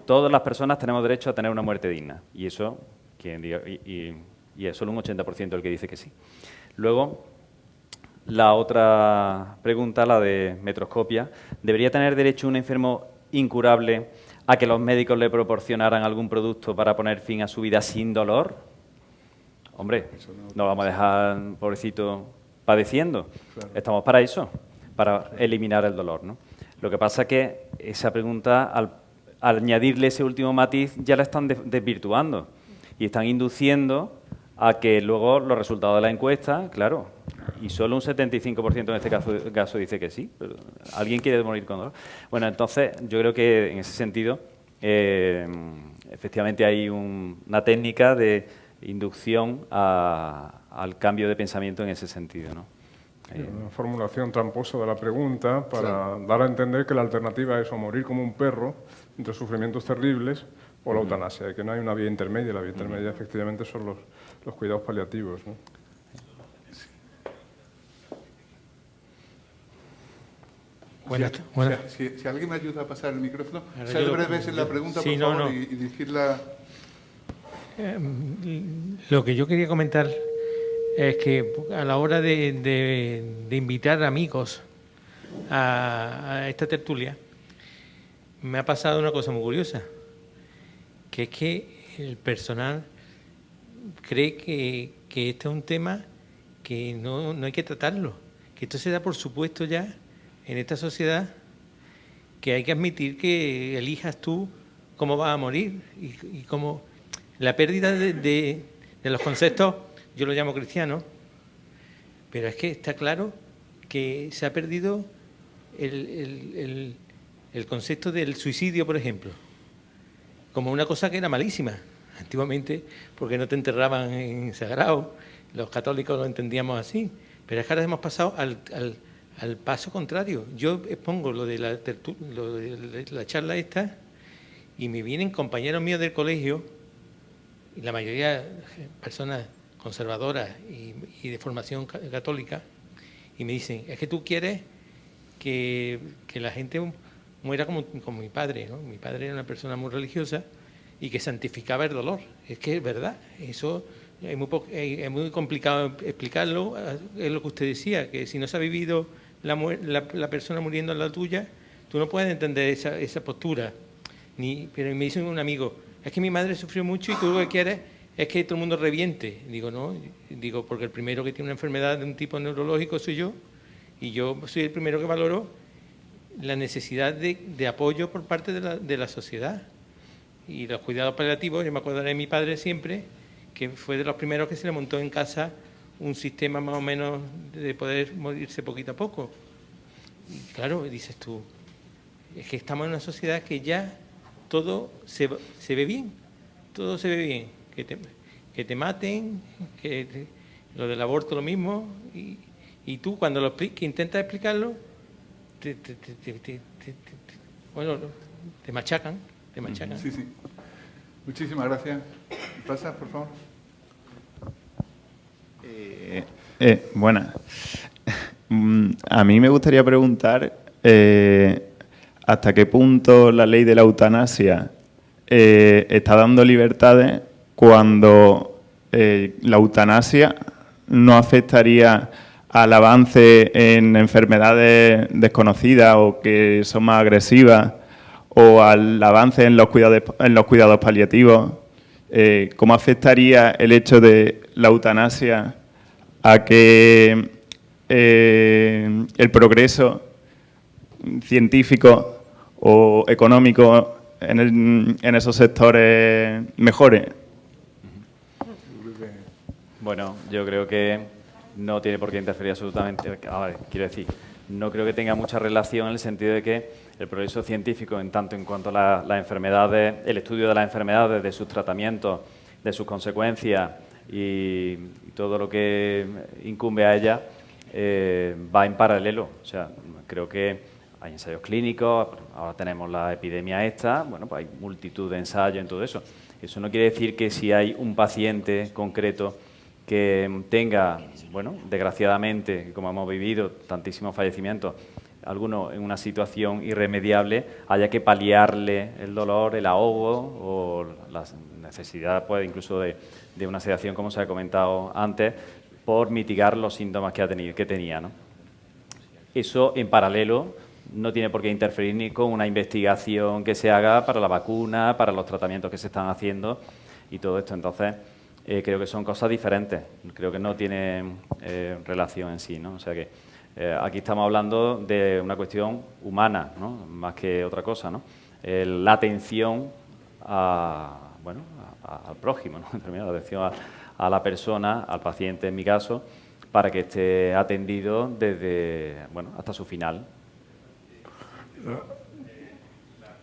Todas las personas tenemos derecho a tener una muerte digna. Y eso, y es solo un 80% el que dice que sí. Luego, la otra pregunta, la de Metroscopia. ¿Debería tener derecho un enfermo incurable a que los médicos le proporcionaran algún producto para poner fin a su vida sin dolor? Hombre, no vamos a dejar, pobrecito, padeciendo. Claro. Estamos para eso, para eliminar el dolor, ¿no? Lo que pasa es que esa pregunta, al añadirle ese último matiz, ya la están desvirtuando y están induciendo a que luego los resultados de la encuesta, claro, y solo un 75% en este caso dice que sí, pero ¿alguien quiere morir con dolor? Bueno, entonces yo creo que en ese sentido efectivamente hay una técnica de inducción al cambio de pensamiento en ese sentido, ¿no? Una formulación tramposa de la pregunta para dar a entender que la alternativa es o morir como un perro entre sufrimientos terribles o la eutanasia, que no hay una vía intermedia. La vía intermedia efectivamente son los cuidados paliativos, ¿no? Si alguien me ayuda a pasar el micrófono, ser breves en la pregunta, por favor, y dirigirla. Lo que yo quería comentar es que a la hora de invitar amigos a esta tertulia, me ha pasado una cosa muy curiosa, que es que el personal cree que este es un tema que no hay que tratarlo, que esto se da por supuesto ya en esta sociedad, que hay que admitir que elijas tú cómo vas a morir y cómo la pérdida de los conceptos, yo lo llamo cristiano, pero es que está claro que se ha perdido el concepto del suicidio, por ejemplo, como una cosa que era malísima antiguamente, porque no te enterraban en sagrado, los católicos lo entendíamos así, pero es que ahora hemos pasado al paso contrario. Yo expongo lo de la charla esta y me vienen compañeros míos del colegio, y la mayoría personas conservadoras y de formación católica, y me dicen, es que tú quieres que la gente muera como mi padre, ¿no? Mi padre era una persona muy religiosa y que santificaba el dolor. Es que es verdad, eso es muy complicado explicarlo. Es lo que usted decía, que si no se ha vivido la persona muriendo en la tuya, tú no puedes entender esa postura. Pero me dice un amigo, es que mi madre sufrió mucho y tú lo que quieres es que todo el mundo reviente. Digo, no, digo, porque el primero que tiene una enfermedad de un tipo neurológico soy yo, y yo soy el primero que valoro la necesidad de apoyo por parte de la sociedad. Y los cuidados paliativos, yo me acordaré de mi padre siempre, que fue de los primeros que se le montó en casa un sistema más o menos de poder morirse poquito a poco. Y claro, dices tú, es que estamos en una sociedad que ya todo se ve bien, todo se ve bien, que te maten, lo del aborto lo mismo, y tú cuando que intentas explicarlo, bueno, te machacan. Sí, sí. Muchísimas gracias. ¿Pasa, por favor? Buenas. A mí me gustaría preguntar hasta qué punto la ley de la eutanasia está dando libertades cuando la eutanasia no afectaría al avance en enfermedades desconocidas o que son más agresivas, o al avance en los cuidados paliativos. ¿Cómo afectaría el hecho de la eutanasia a que el progreso científico o económico en esos sectores mejore? Bueno, yo creo que no tiene por qué interferir absolutamente. A ver, quiero decir, no creo que tenga mucha relación en el sentido de que el progreso científico, en tanto en cuanto a las enfermedades, el estudio de las enfermedades, de sus tratamientos, de sus consecuencias y todo lo que incumbe a ellas, va en paralelo. O sea, creo que hay ensayos clínicos, ahora tenemos la epidemia esta, bueno, pues hay multitud de ensayos en todo eso. Eso no quiere decir que si hay un paciente concreto que tenga, bueno, desgraciadamente, como hemos vivido, tantísimos fallecimientos, algunos en una situación irremediable, haya que paliarle el dolor, el ahogo o la necesidad, pues, incluso de una sedación, como se ha comentado antes, por mitigar los síntomas que tenía, ¿no? Eso, en paralelo, no tiene por qué interferir ni con una investigación que se haga para la vacuna, para los tratamientos que se están haciendo y todo esto. Entonces, creo que son cosas diferentes. Creo que no tienen relación en sí, ¿no? O sea que aquí estamos hablando de una cuestión humana, ¿no? Más que otra cosa, ¿no? La atención al prójimo, ¿no? La atención a la persona, al paciente en mi caso, para que esté atendido desde, bueno, hasta su final. La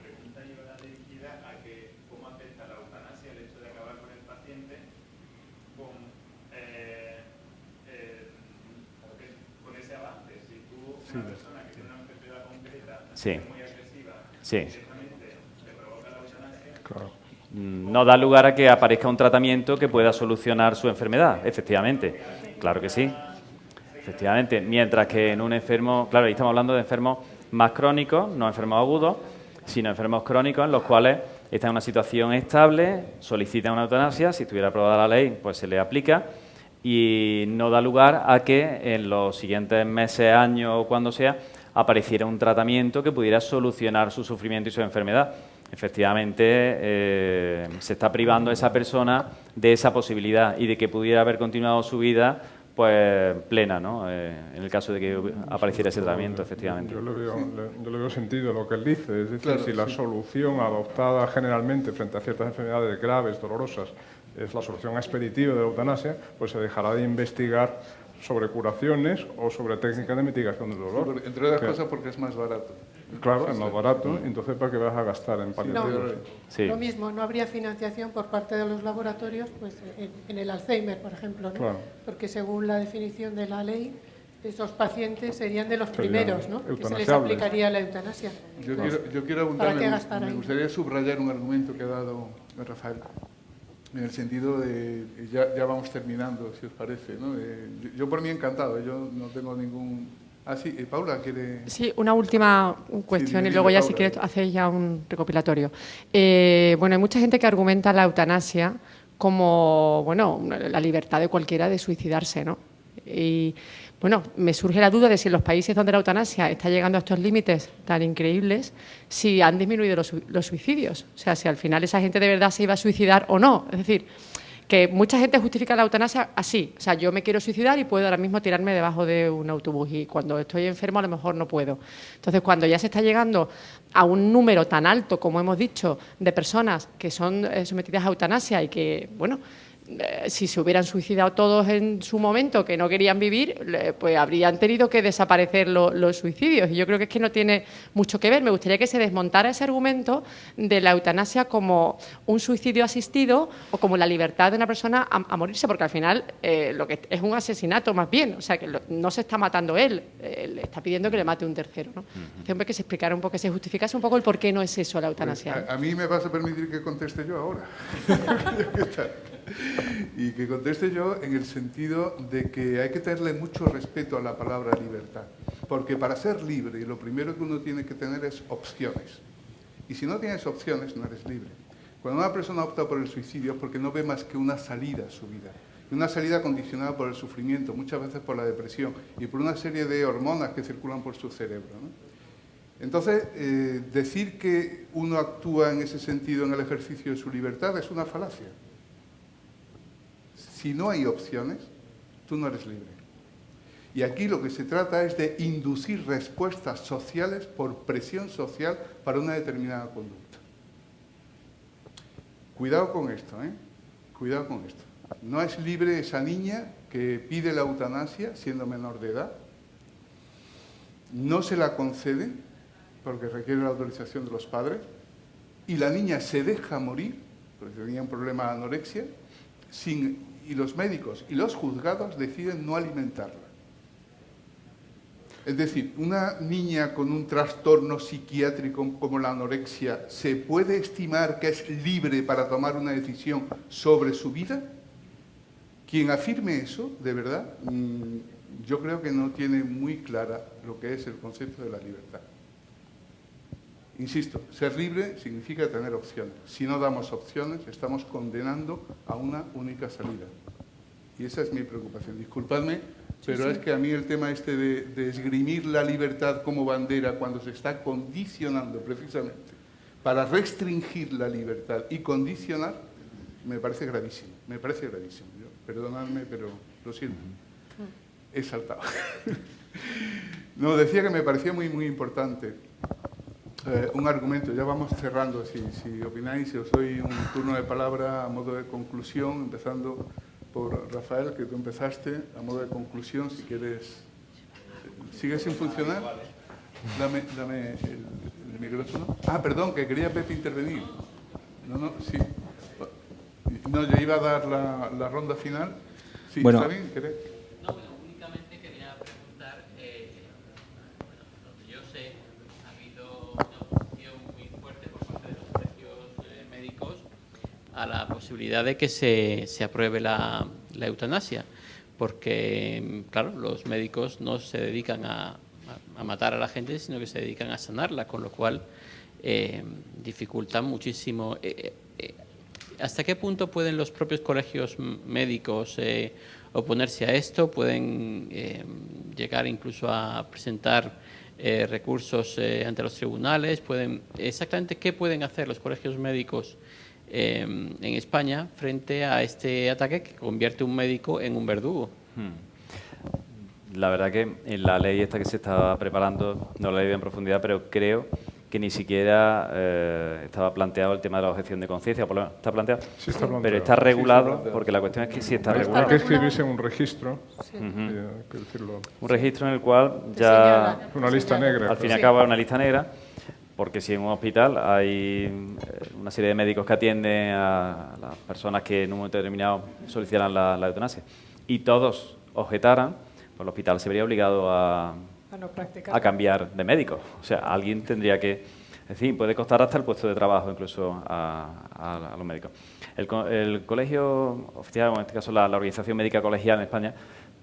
pregunta llevará dirigida a que cómo afecta la eutanasia el hecho de acabar con el paciente con ese avance. Si tú, una persona que tiene una enfermedad concreta, muy agresiva, directamente le provoca la eutanasia, no da lugar a que aparezca un tratamiento que pueda solucionar su enfermedad, efectivamente. Claro que sí, efectivamente. Mientras que en un enfermo, claro, ahí estamos hablando de enfermos más crónicos, no enfermos agudos, sino enfermos crónicos en los cuales están en una situación estable, solicitan una eutanasia, si estuviera aprobada la ley, pues se le aplica y no da lugar a que en los siguientes meses, años o cuando sea, apareciera un tratamiento que pudiera solucionar su sufrimiento y su enfermedad. Efectivamente, se está privando a esa persona de esa posibilidad y de que pudiera haber continuado su vida pues plena, ¿no? En el caso de que apareciera ese tratamiento, efectivamente. Yo le veo sentido a lo que él dice, es decir, claro, si la solución adoptada generalmente frente a ciertas enfermedades graves, dolorosas, es la solución expeditiva de la eutanasia, pues se dejará de investigar sobre curaciones o sobre técnicas de mitigación del dolor. Entre otras cosas porque es más barato. Claro, es más barato, entonces ¿para qué vas a gastar en paliativos? Sí. Lo mismo, no habría financiación por parte de los laboratorios pues, en el Alzheimer, por ejemplo, ¿no? Claro. Porque según la definición de la ley, esos pacientes serían de los primeros, ¿no? Que se les eutanasiables. Aplicaría la eutanasia. Yo quiero ¿Para qué apuntarme, gastar me ahí? gustaría subrayar un argumento que ha dado Rafael, en el sentido de, ya vamos terminando, si os parece, ¿no? Yo por mí encantado, yo no tengo ningún... Ah, sí, Paula quiere... Sí, una última cuestión Sí, y luego ya Paula. si quieres hacéis ya un recopilatorio. Bueno, hay mucha gente que argumenta la eutanasia como, bueno, la libertad de cualquiera de suicidarse, ¿no? Y, bueno, me surge la duda de si en los países donde la eutanasia está llegando a estos límites tan increíbles, si han disminuido los suicidios. O sea, si al final esa gente de verdad se iba a suicidar o no. Es decir, que mucha gente justifica la eutanasia así. O sea, yo me quiero suicidar y puedo ahora mismo tirarme debajo de un autobús y cuando estoy enfermo a lo mejor no puedo. Entonces, cuando ya se está llegando a un número tan alto, como hemos dicho, de personas que son sometidas a eutanasia y que, bueno, si se hubieran suicidado todos en su momento, que no querían vivir, pues habrían tenido que desaparecer los suicidios. Y yo creo que es que no tiene mucho que ver. Me gustaría que se desmontara ese argumento de la eutanasia como un suicidio asistido o como la libertad de una persona a morirse, porque al final lo que es un asesinato más bien. O sea, que no se está matando él está pidiendo que le mate un tercero, ¿no? Entonces, que se explicara un poco, que se justificase un poco el por qué no es eso la eutanasia. A mí me vas a permitir que conteste yo ahora. Y que conteste yo en el sentido de que hay que tenerle mucho respeto a la palabra libertad. Porque para ser libre, lo primero que uno tiene que tener es opciones. Y si no tienes opciones, no eres libre. Cuando una persona opta por el suicidio es porque no ve más que una salida a su vida. Y una salida condicionada por el sufrimiento, muchas veces por la depresión y por una serie de hormonas que circulan por su cerebro, ¿no? Entonces, decir que uno actúa en ese sentido en el ejercicio de su libertad es una falacia. Si no hay opciones, tú no eres libre. Y aquí lo que se trata es de inducir respuestas sociales por presión social para una determinada conducta. Cuidado con esto, ¿eh? Cuidado con esto. No es libre esa niña que pide la eutanasia siendo menor de edad. No se la conceden porque requiere la autorización de los padres. Y la niña se deja morir, porque tenía un problema de anorexia, y los médicos y los juzgados deciden no alimentarla. Es decir, una niña con un trastorno psiquiátrico como la anorexia, ¿se puede estimar que es libre para tomar una decisión sobre su vida? Quien afirme eso, de verdad, yo creo que no tiene muy clara lo que es el concepto de la libertad. Insisto, ser libre significa tener opciones. Si no damos opciones, estamos condenando a una única salida. Y esa es mi preocupación. Disculpadme, pero es que a mí el tema este de esgrimir la libertad como bandera cuando se está condicionando precisamente para restringir la libertad y condicionar, me parece gravísimo. Me parece gravísimo. Perdonadme, pero lo siento. He saltado. No, decía que me parecía muy, muy importante un argumento. Ya vamos cerrando, si opináis, os doy un turno de palabra a modo de conclusión, empezando por Rafael, que tú empezaste, a modo de conclusión, si quieres. ¿Sigue sin funcionar? Dame el micrófono. Ah, perdón, que quería Pepe intervenir. No, sí. No, yo iba a dar la ronda final. Sí, bueno, ¿está bien? ¿Querés? No, bueno, únicamente quería preguntar, lo que yo sé, ha habido una oposición muy fuerte por parte de los colegios médicos a la posibilidad de que se apruebe la eutanasia, porque, claro, los médicos no se dedican a matar a la gente, sino que se dedican a sanarla, con lo cual dificultan muchísimo. ¿Hasta qué punto pueden los propios colegios médicos oponerse a esto? ¿Pueden llegar incluso a presentar recursos ante los tribunales? ¿Exactamente qué pueden hacer los colegios médicos en España frente a este ataque que convierte un médico en un verdugo? La verdad que en la ley esta que se está preparando, no la he leído en profundidad, pero creo que ni siquiera estaba planteado el tema de la objeción de conciencia. Por lo menos está planteado, sí está planteado, pero está regulado, sí está porque la cuestión es que sí está Hay regulado. que escribirse en un registro, Sí. hay que decirlo. Un registro en el cual ya, Una lista negra. al fin y claro. al cabo, es una lista negra, porque si en un hospital hay una serie de médicos que atienden a las personas que en un momento determinado solicitan la eutanasia y todos objetaran, pues el hospital se vería obligado a cambiar de médico. O sea, alguien tendría que... En fin, puede costar hasta el puesto de trabajo incluso a los médicos. El colegio oficial, o en este caso la Organización Médica Colegial en España,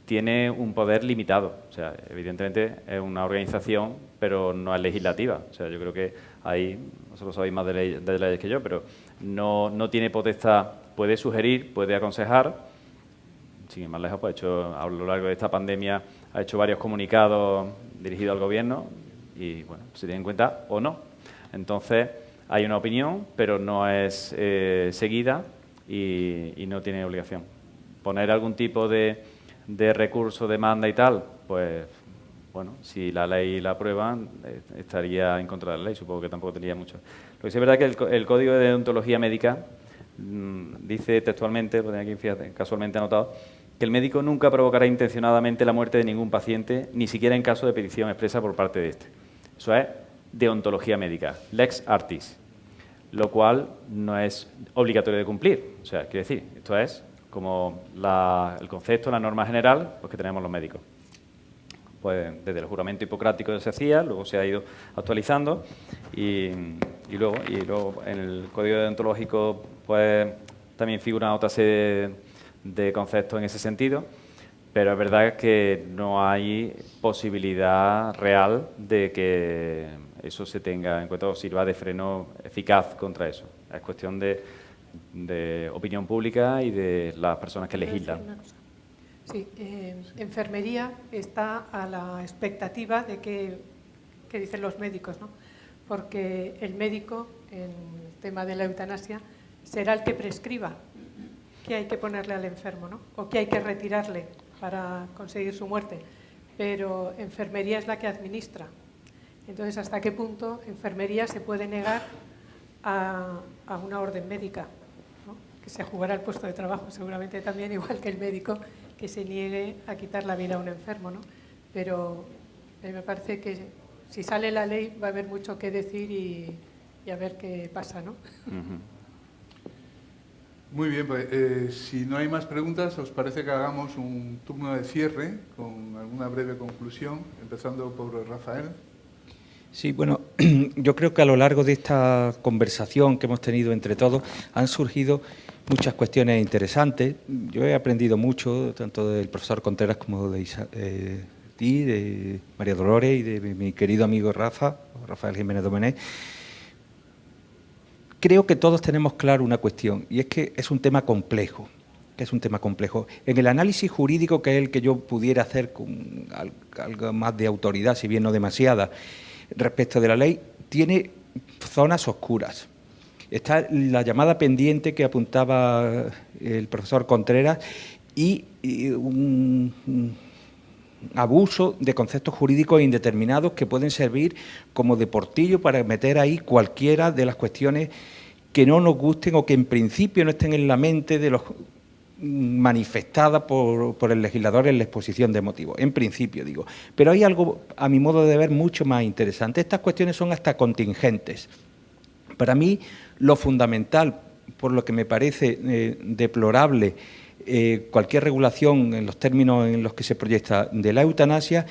tiene un poder limitado. O sea, evidentemente es una organización, pero no es legislativa. O sea, yo creo que ahí, vosotros sabéis más de leyes que yo, pero no tiene potestad. Puede sugerir, puede aconsejar. Sin ir más lejos, pues a lo largo de esta pandemia ha hecho varios comunicados dirigidos al gobierno y, bueno, se tiene en cuenta o no. Entonces, hay una opinión, pero no es seguida y no tiene obligación. Poner algún tipo de recurso, demanda y tal, pues bueno, si la ley la aprueban, estaría en contra de la ley, supongo que tampoco tendría mucho. Lo que sí es verdad que el Código de Deontología Médica dice textualmente, pues aquí fíjate, casualmente anotado, que el médico nunca provocará intencionadamente la muerte de ningún paciente, ni siquiera en caso de petición expresa por parte de este. Eso es deontología médica, lex artis, lo cual no es obligatorio de cumplir. O sea, quiere decir, esto es como el concepto, la norma general, pues que tenemos los médicos. Pues desde el juramento hipocrático se hacía, luego se ha ido actualizando y luego en el código deontológico pues también figura otra serie de conceptos en ese sentido, pero es verdad que no hay posibilidad real de que eso se tenga en cuenta o sirva de freno eficaz contra eso. Es cuestión de opinión pública y de las personas que legislan. Sí, enfermería está a la expectativa de que dicen los médicos, ¿no? Porque el médico, en el tema de la eutanasia, será el que prescriba qué hay que ponerle al enfermo, ¿no? O qué hay que retirarle para conseguir su muerte. Pero enfermería es la que administra. Entonces, ¿hasta qué punto enfermería se puede negar a una orden médica, ¿no? Que se jugará el puesto de trabajo seguramente también, igual que el médico, que se niegue a quitar la vida a un enfermo, ¿no? Pero me parece que si sale la ley va a haber mucho que decir y a ver qué pasa, ¿no? Muy bien, pues si no hay más preguntas, ¿os parece que hagamos un turno de cierre con alguna breve conclusión, empezando por Rafael? Sí, bueno, yo creo que a lo largo de esta conversación que hemos tenido entre todos han surgido muchas cuestiones interesantes. Yo he aprendido mucho, tanto del profesor Contreras como de ti, de María Dolores y de mi querido amigo Rafael Jiménez Domenech. Creo que todos tenemos claro una cuestión, y es que es un tema complejo. En el análisis jurídico, que es el que yo pudiera hacer con algo más de autoridad, si bien no demasiada, respecto de la ley, tiene zonas oscuras. Está la llamada pendiente que apuntaba el profesor Contreras y un abuso de conceptos jurídicos indeterminados que pueden servir como de portillo para meter ahí cualquiera de las cuestiones que no nos gusten o que en principio no estén en la mente de los manifestada por el legislador en la exposición de motivos, en principio digo. Pero hay algo, a mi modo de ver, mucho más interesante. Estas cuestiones son hasta contingentes. Para mí, lo fundamental, por lo que me parece deplorable cualquier regulación en los términos en los que se proyecta de la eutanasia,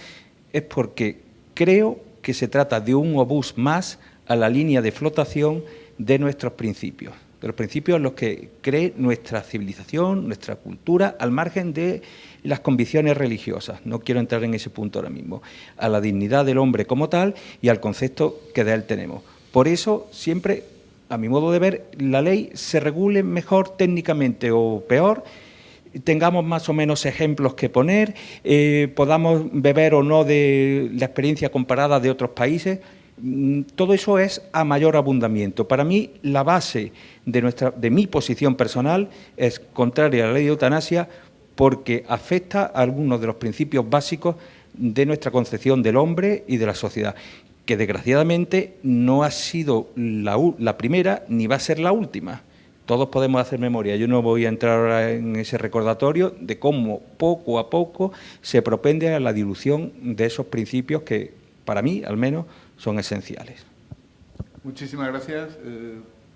es porque creo que se trata de un obús más a la línea de flotación de nuestros principios, de los principios en los que cree nuestra civilización, nuestra cultura, al margen de las convicciones religiosas. No quiero entrar en ese punto ahora mismo. A la dignidad del hombre como tal y al concepto que de él tenemos. Por eso, siempre, a mi modo de ver, la ley se regule mejor técnicamente o peor, tengamos más o menos ejemplos que poner, podamos beber o no de la experiencia comparada de otros países. Todo eso es a mayor abundamiento. Para mí, la base de mi posición personal es contraria a la ley de eutanasia porque afecta a algunos de los principios básicos de nuestra concepción del hombre y de la sociedad, que desgraciadamente no ha sido la primera ni va a ser la última. Todos podemos hacer memoria. Yo no voy a entrar ahora en ese recordatorio de cómo poco a poco se propende a la dilución de esos principios que, para mí, al menos, son esenciales. Muchísimas gracias.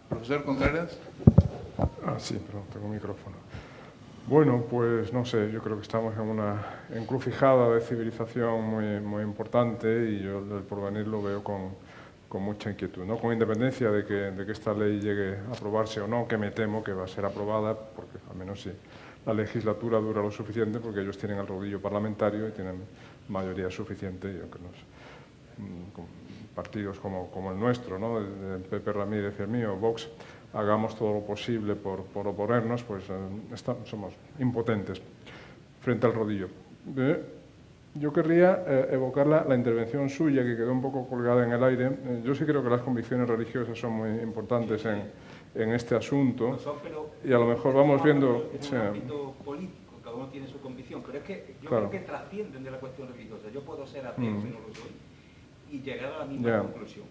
Profesor Contreras. Sí, perdón, tengo micrófono. Bueno, pues no sé, yo creo que estamos en una encrucijada de civilización muy importante y yo el porvenir lo veo con mucha inquietud, ¿no? Con independencia de que esta ley llegue a aprobarse o no, que me temo que va a ser aprobada, porque al menos si la legislatura dura lo suficiente, porque ellos tienen el rodillo parlamentario y tienen mayoría suficiente, y aunque partidos como el nuestro, ¿no? El Pepe Ramírez y el mío, Vox, hagamos todo lo posible por oponernos, pues somos impotentes frente al rodillo. Yo querría evocar la intervención suya, que quedó un poco colgada en el aire. Yo sí creo que las convicciones religiosas son muy importantes en este asunto. No son, pero y a lo mejor vamos viendo... En un ámbito político, cada uno tiene su convicción, pero es que yo creo que trascienden de la cuestión religiosa. Yo puedo ser ateo, si no lo soy, y llegar a la misma conclusión.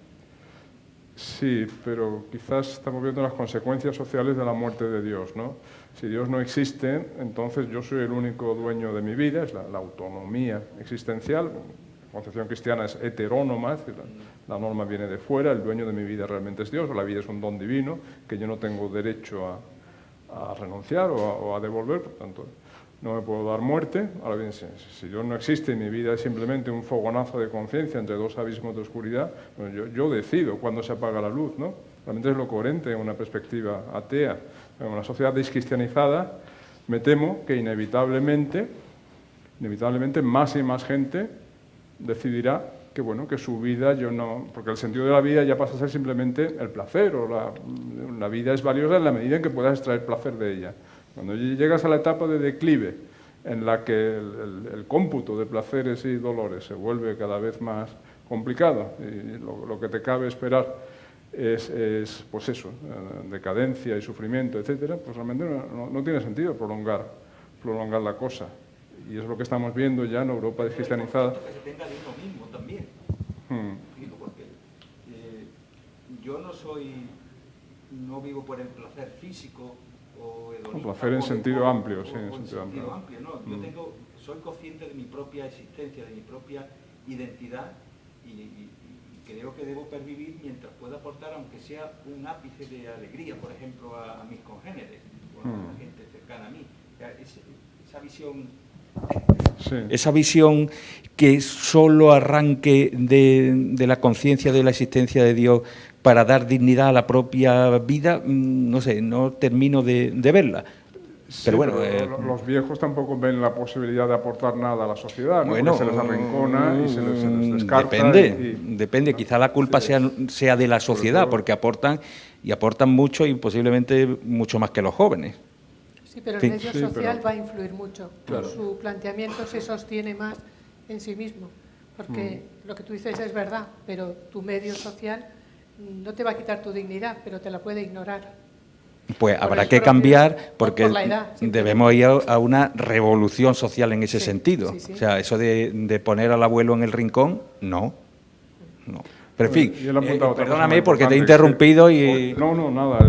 Sí, pero quizás estamos viendo las consecuencias sociales de la muerte de Dios, ¿no? Si Dios no existe, entonces yo soy el único dueño de mi vida, es la autonomía existencial. La concepción cristiana es heterónoma, es decir, la norma viene de fuera, el dueño de mi vida realmente es Dios, o la vida es un don divino que yo no tengo derecho a renunciar o a devolver, por tanto, no me puedo dar muerte. Ahora bien, si Dios no existe y mi vida es simplemente un fogonazo de conciencia entre dos abismos de oscuridad, bueno, yo decido cuándo se apaga la luz, ¿no? Realmente es lo coherente en una perspectiva atea. En una sociedad descristianizada, me temo que inevitablemente más y más gente decidirá que, bueno, que su vida porque el sentido de la vida ya pasa a ser simplemente el placer, o la vida es valiosa en la medida en que puedas extraer placer de ella. Cuando llegas a la etapa de declive, en la que el cómputo de placeres y dolores se vuelve cada vez más complicado, y lo que te cabe esperar es pues eso, decadencia y sufrimiento, etcétera, pues realmente no tiene sentido prolongar la cosa. Y es lo que estamos viendo ya en Europa descristianizada. Que se tenga de uno mismo también. Digo, porque yo no vivo por el placer físico o hedonista. Un placer en sentido amplio, sí, en sentido amplio. No, yo soy consciente de mi propia existencia, de mi propia identidad, y creo que debo pervivir mientras pueda aportar, aunque sea un ápice de alegría, por ejemplo, a mis congéneres o a la gente cercana a mí. Esa visión... Sí. Esa visión que solo arranque de la conciencia de la existencia de Dios para dar dignidad a la propia vida, no sé, no termino de verla. Sí, pero bueno, los viejos tampoco ven la posibilidad de aportar nada a la sociedad, ¿no? Bueno, se les arrincona y se les descarta. Depende. Quizá la culpa sea de la sociedad, porque aportan mucho y posiblemente mucho más que los jóvenes. Sí, pero el medio social va a influir mucho. Claro. Su planteamiento se sostiene más en sí mismo, porque lo que tú dices es verdad, pero tu medio social no te va a quitar tu dignidad, pero te la puede ignorar. Pues habrá que cambiar, porque debemos ir a una revolución social en ese sentido. Sí. O sea, eso de poner al abuelo en el rincón, no. Pero en fin, perdóname porque te he interrumpido y... No, nada.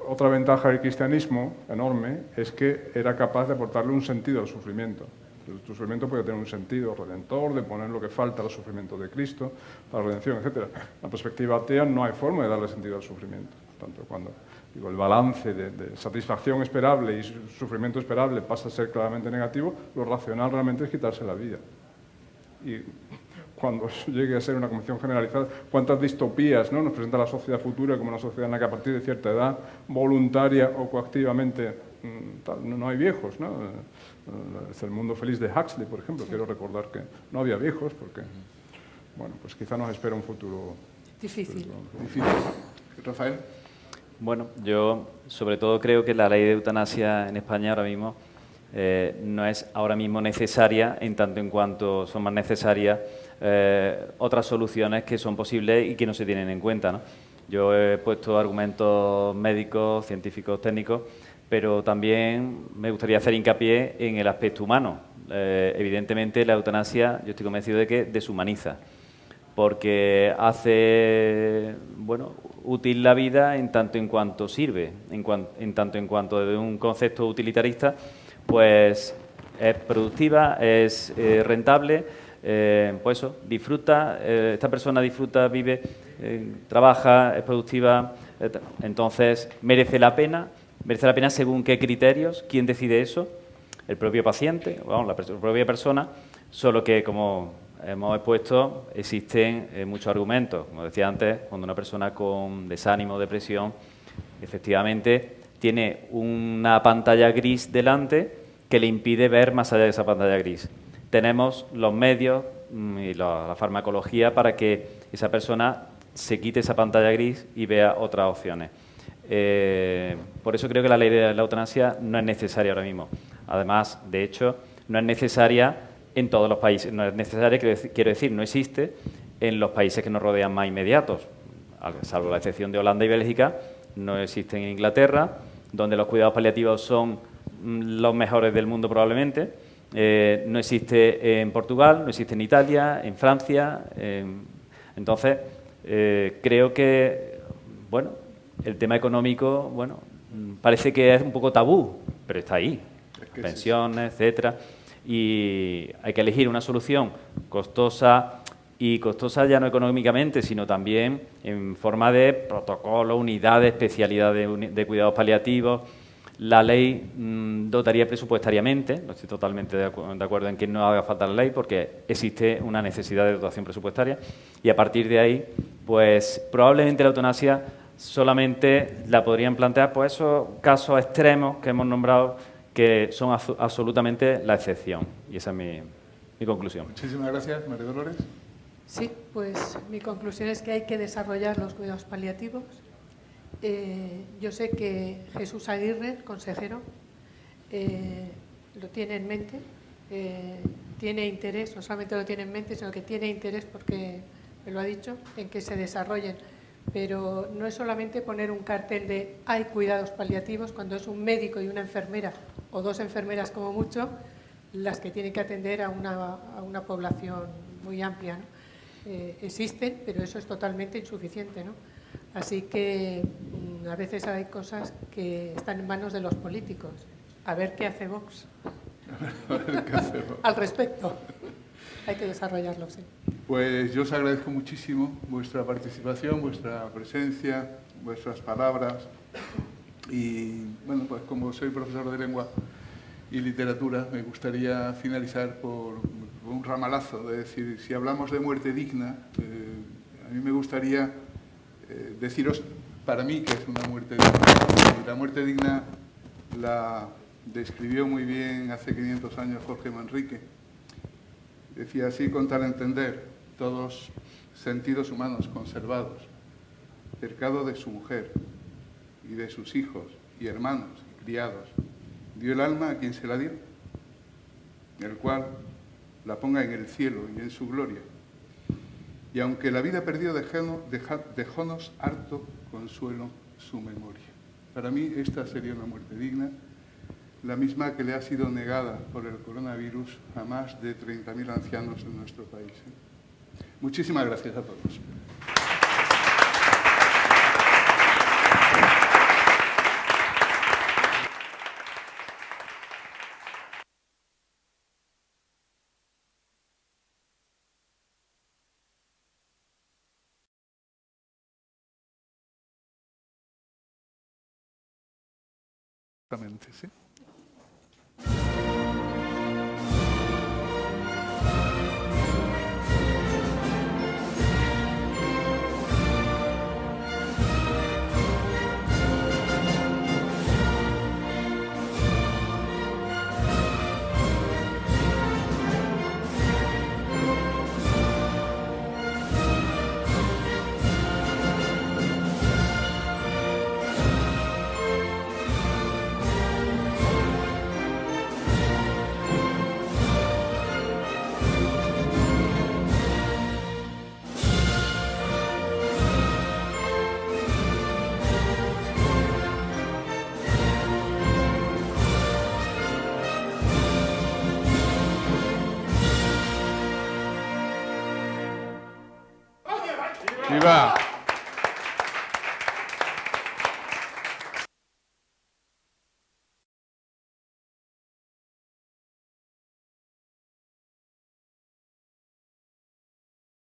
Otra ventaja del cristianismo enorme es que era capaz de aportarle un sentido al sufrimiento. El sufrimiento puede tener un sentido redentor, de poner lo que falta al sufrimiento de Cristo, a la redención, etc. En la perspectiva atea no hay forma de darle sentido al sufrimiento. Tanto cuando el balance de satisfacción esperable y sufrimiento esperable pasa a ser claramente negativo, lo racional realmente es quitarse la vida. Y cuando llegue a ser una convicción generalizada, cuántas distopías, ¿no?, nos presenta la sociedad futura como una sociedad en la que a partir de cierta edad, voluntaria o coactivamente, no hay viejos, ¿no? Es el mundo feliz de Huxley, por ejemplo. Quiero recordar que no había viejos porque, bueno, pues quizá nos espera un futuro difícil. Rafael. Bueno, yo sobre todo creo que la ley de eutanasia en España ahora mismo no es ahora mismo necesaria, en tanto en cuanto son más necesarias otras soluciones que son posibles y que no se tienen en cuenta, ¿no? Yo he puesto argumentos médicos, científicos, técnicos, pero también me gustaría hacer hincapié en el aspecto humano. Evidentemente, la eutanasia, yo estoy convencido de que deshumaniza, porque hace, bueno, útil la vida en tanto en cuanto sirve, en tanto en cuanto desde un concepto utilitarista, pues es productiva, es rentable, pues eso, disfruta, esta persona disfruta, vive, trabaja, es productiva, entonces merece la pena según qué criterios, quién decide eso, el propio paciente, vamos, la propia persona, solo que como hemos expuesto, existen muchos argumentos. Como decía antes, cuando una persona con desánimo, depresión, efectivamente tiene una pantalla gris delante que le impide ver más allá de esa pantalla gris. Tenemos los medios y la farmacología para que esa persona se quite esa pantalla gris y vea otras opciones. Por eso creo que la ley de la eutanasia no es necesaria ahora mismo. Además, de hecho, no es necesaria en todos los países. No es necesaria, quiero decir, no existe en los países que nos rodean más inmediatos, salvo la excepción de Holanda y Bélgica, no existen en Inglaterra, donde los cuidados paliativos son los mejores del mundo probablemente, no existe en Portugal, no existe en Italia, en Francia. Entonces, creo que, bueno, el tema económico, bueno, parece que es un poco tabú, pero está ahí. Pensiones, etcétera. Y hay que elegir una solución costosa, y costosa ya no económicamente, sino también en forma de protocolo, unidades, especialidades de cuidados paliativos. La ley dotaría presupuestariamente, no estoy totalmente de acuerdo en que no haga falta la ley, porque existe una necesidad de dotación presupuestaria, y a partir de ahí, pues probablemente la eutanasia solamente la podrían plantear pues esos casos extremos que hemos nombrado, que son absolutamente la excepción. Y esa es mi conclusión. Muchísimas gracias, María Dolores. Sí, pues mi conclusión es que hay que desarrollar los cuidados paliativos. Yo sé que Jesús Aguirre, el consejero, lo tiene en mente, tiene interés, no solamente lo tiene en mente, sino que tiene interés, porque me lo ha dicho, en que se desarrollen. Pero no es solamente poner un cartel de hay cuidados paliativos, cuando es un médico y una enfermera, o dos enfermeras como mucho, las que tienen que atender a una población muy amplia, ¿no? Existen, pero eso es totalmente insuficiente, ¿no? Así que a veces hay cosas que están en manos de los políticos. A ver qué hace Vox al respecto. Hay que desarrollarlo, sí. Pues yo os agradezco muchísimo vuestra participación, vuestra presencia, vuestras palabras. Y bueno, pues como soy profesor de lengua y literatura, me gustaría finalizar por un ramalazo, de decir, si hablamos de muerte digna, a mí me gustaría deciros, para mí, que es una muerte digna. Y la muerte digna la describió muy bien hace 500 años Jorge Manrique. Decía así: con tal entender, todos sentidos humanos conservados, cercado de su mujer y de sus hijos y hermanos y criados, dio el alma a quien se la dio, el cual la ponga en el cielo y en su gloria. Y aunque la vida perdió, dejónos harto consuelo su memoria. Para mí esta sería una muerte digna, la misma que le ha sido negada por el coronavirus a más de 30.000 ancianos en nuestro país. Muchísimas gracias a todos. Exactamente, sí. ¡Viva!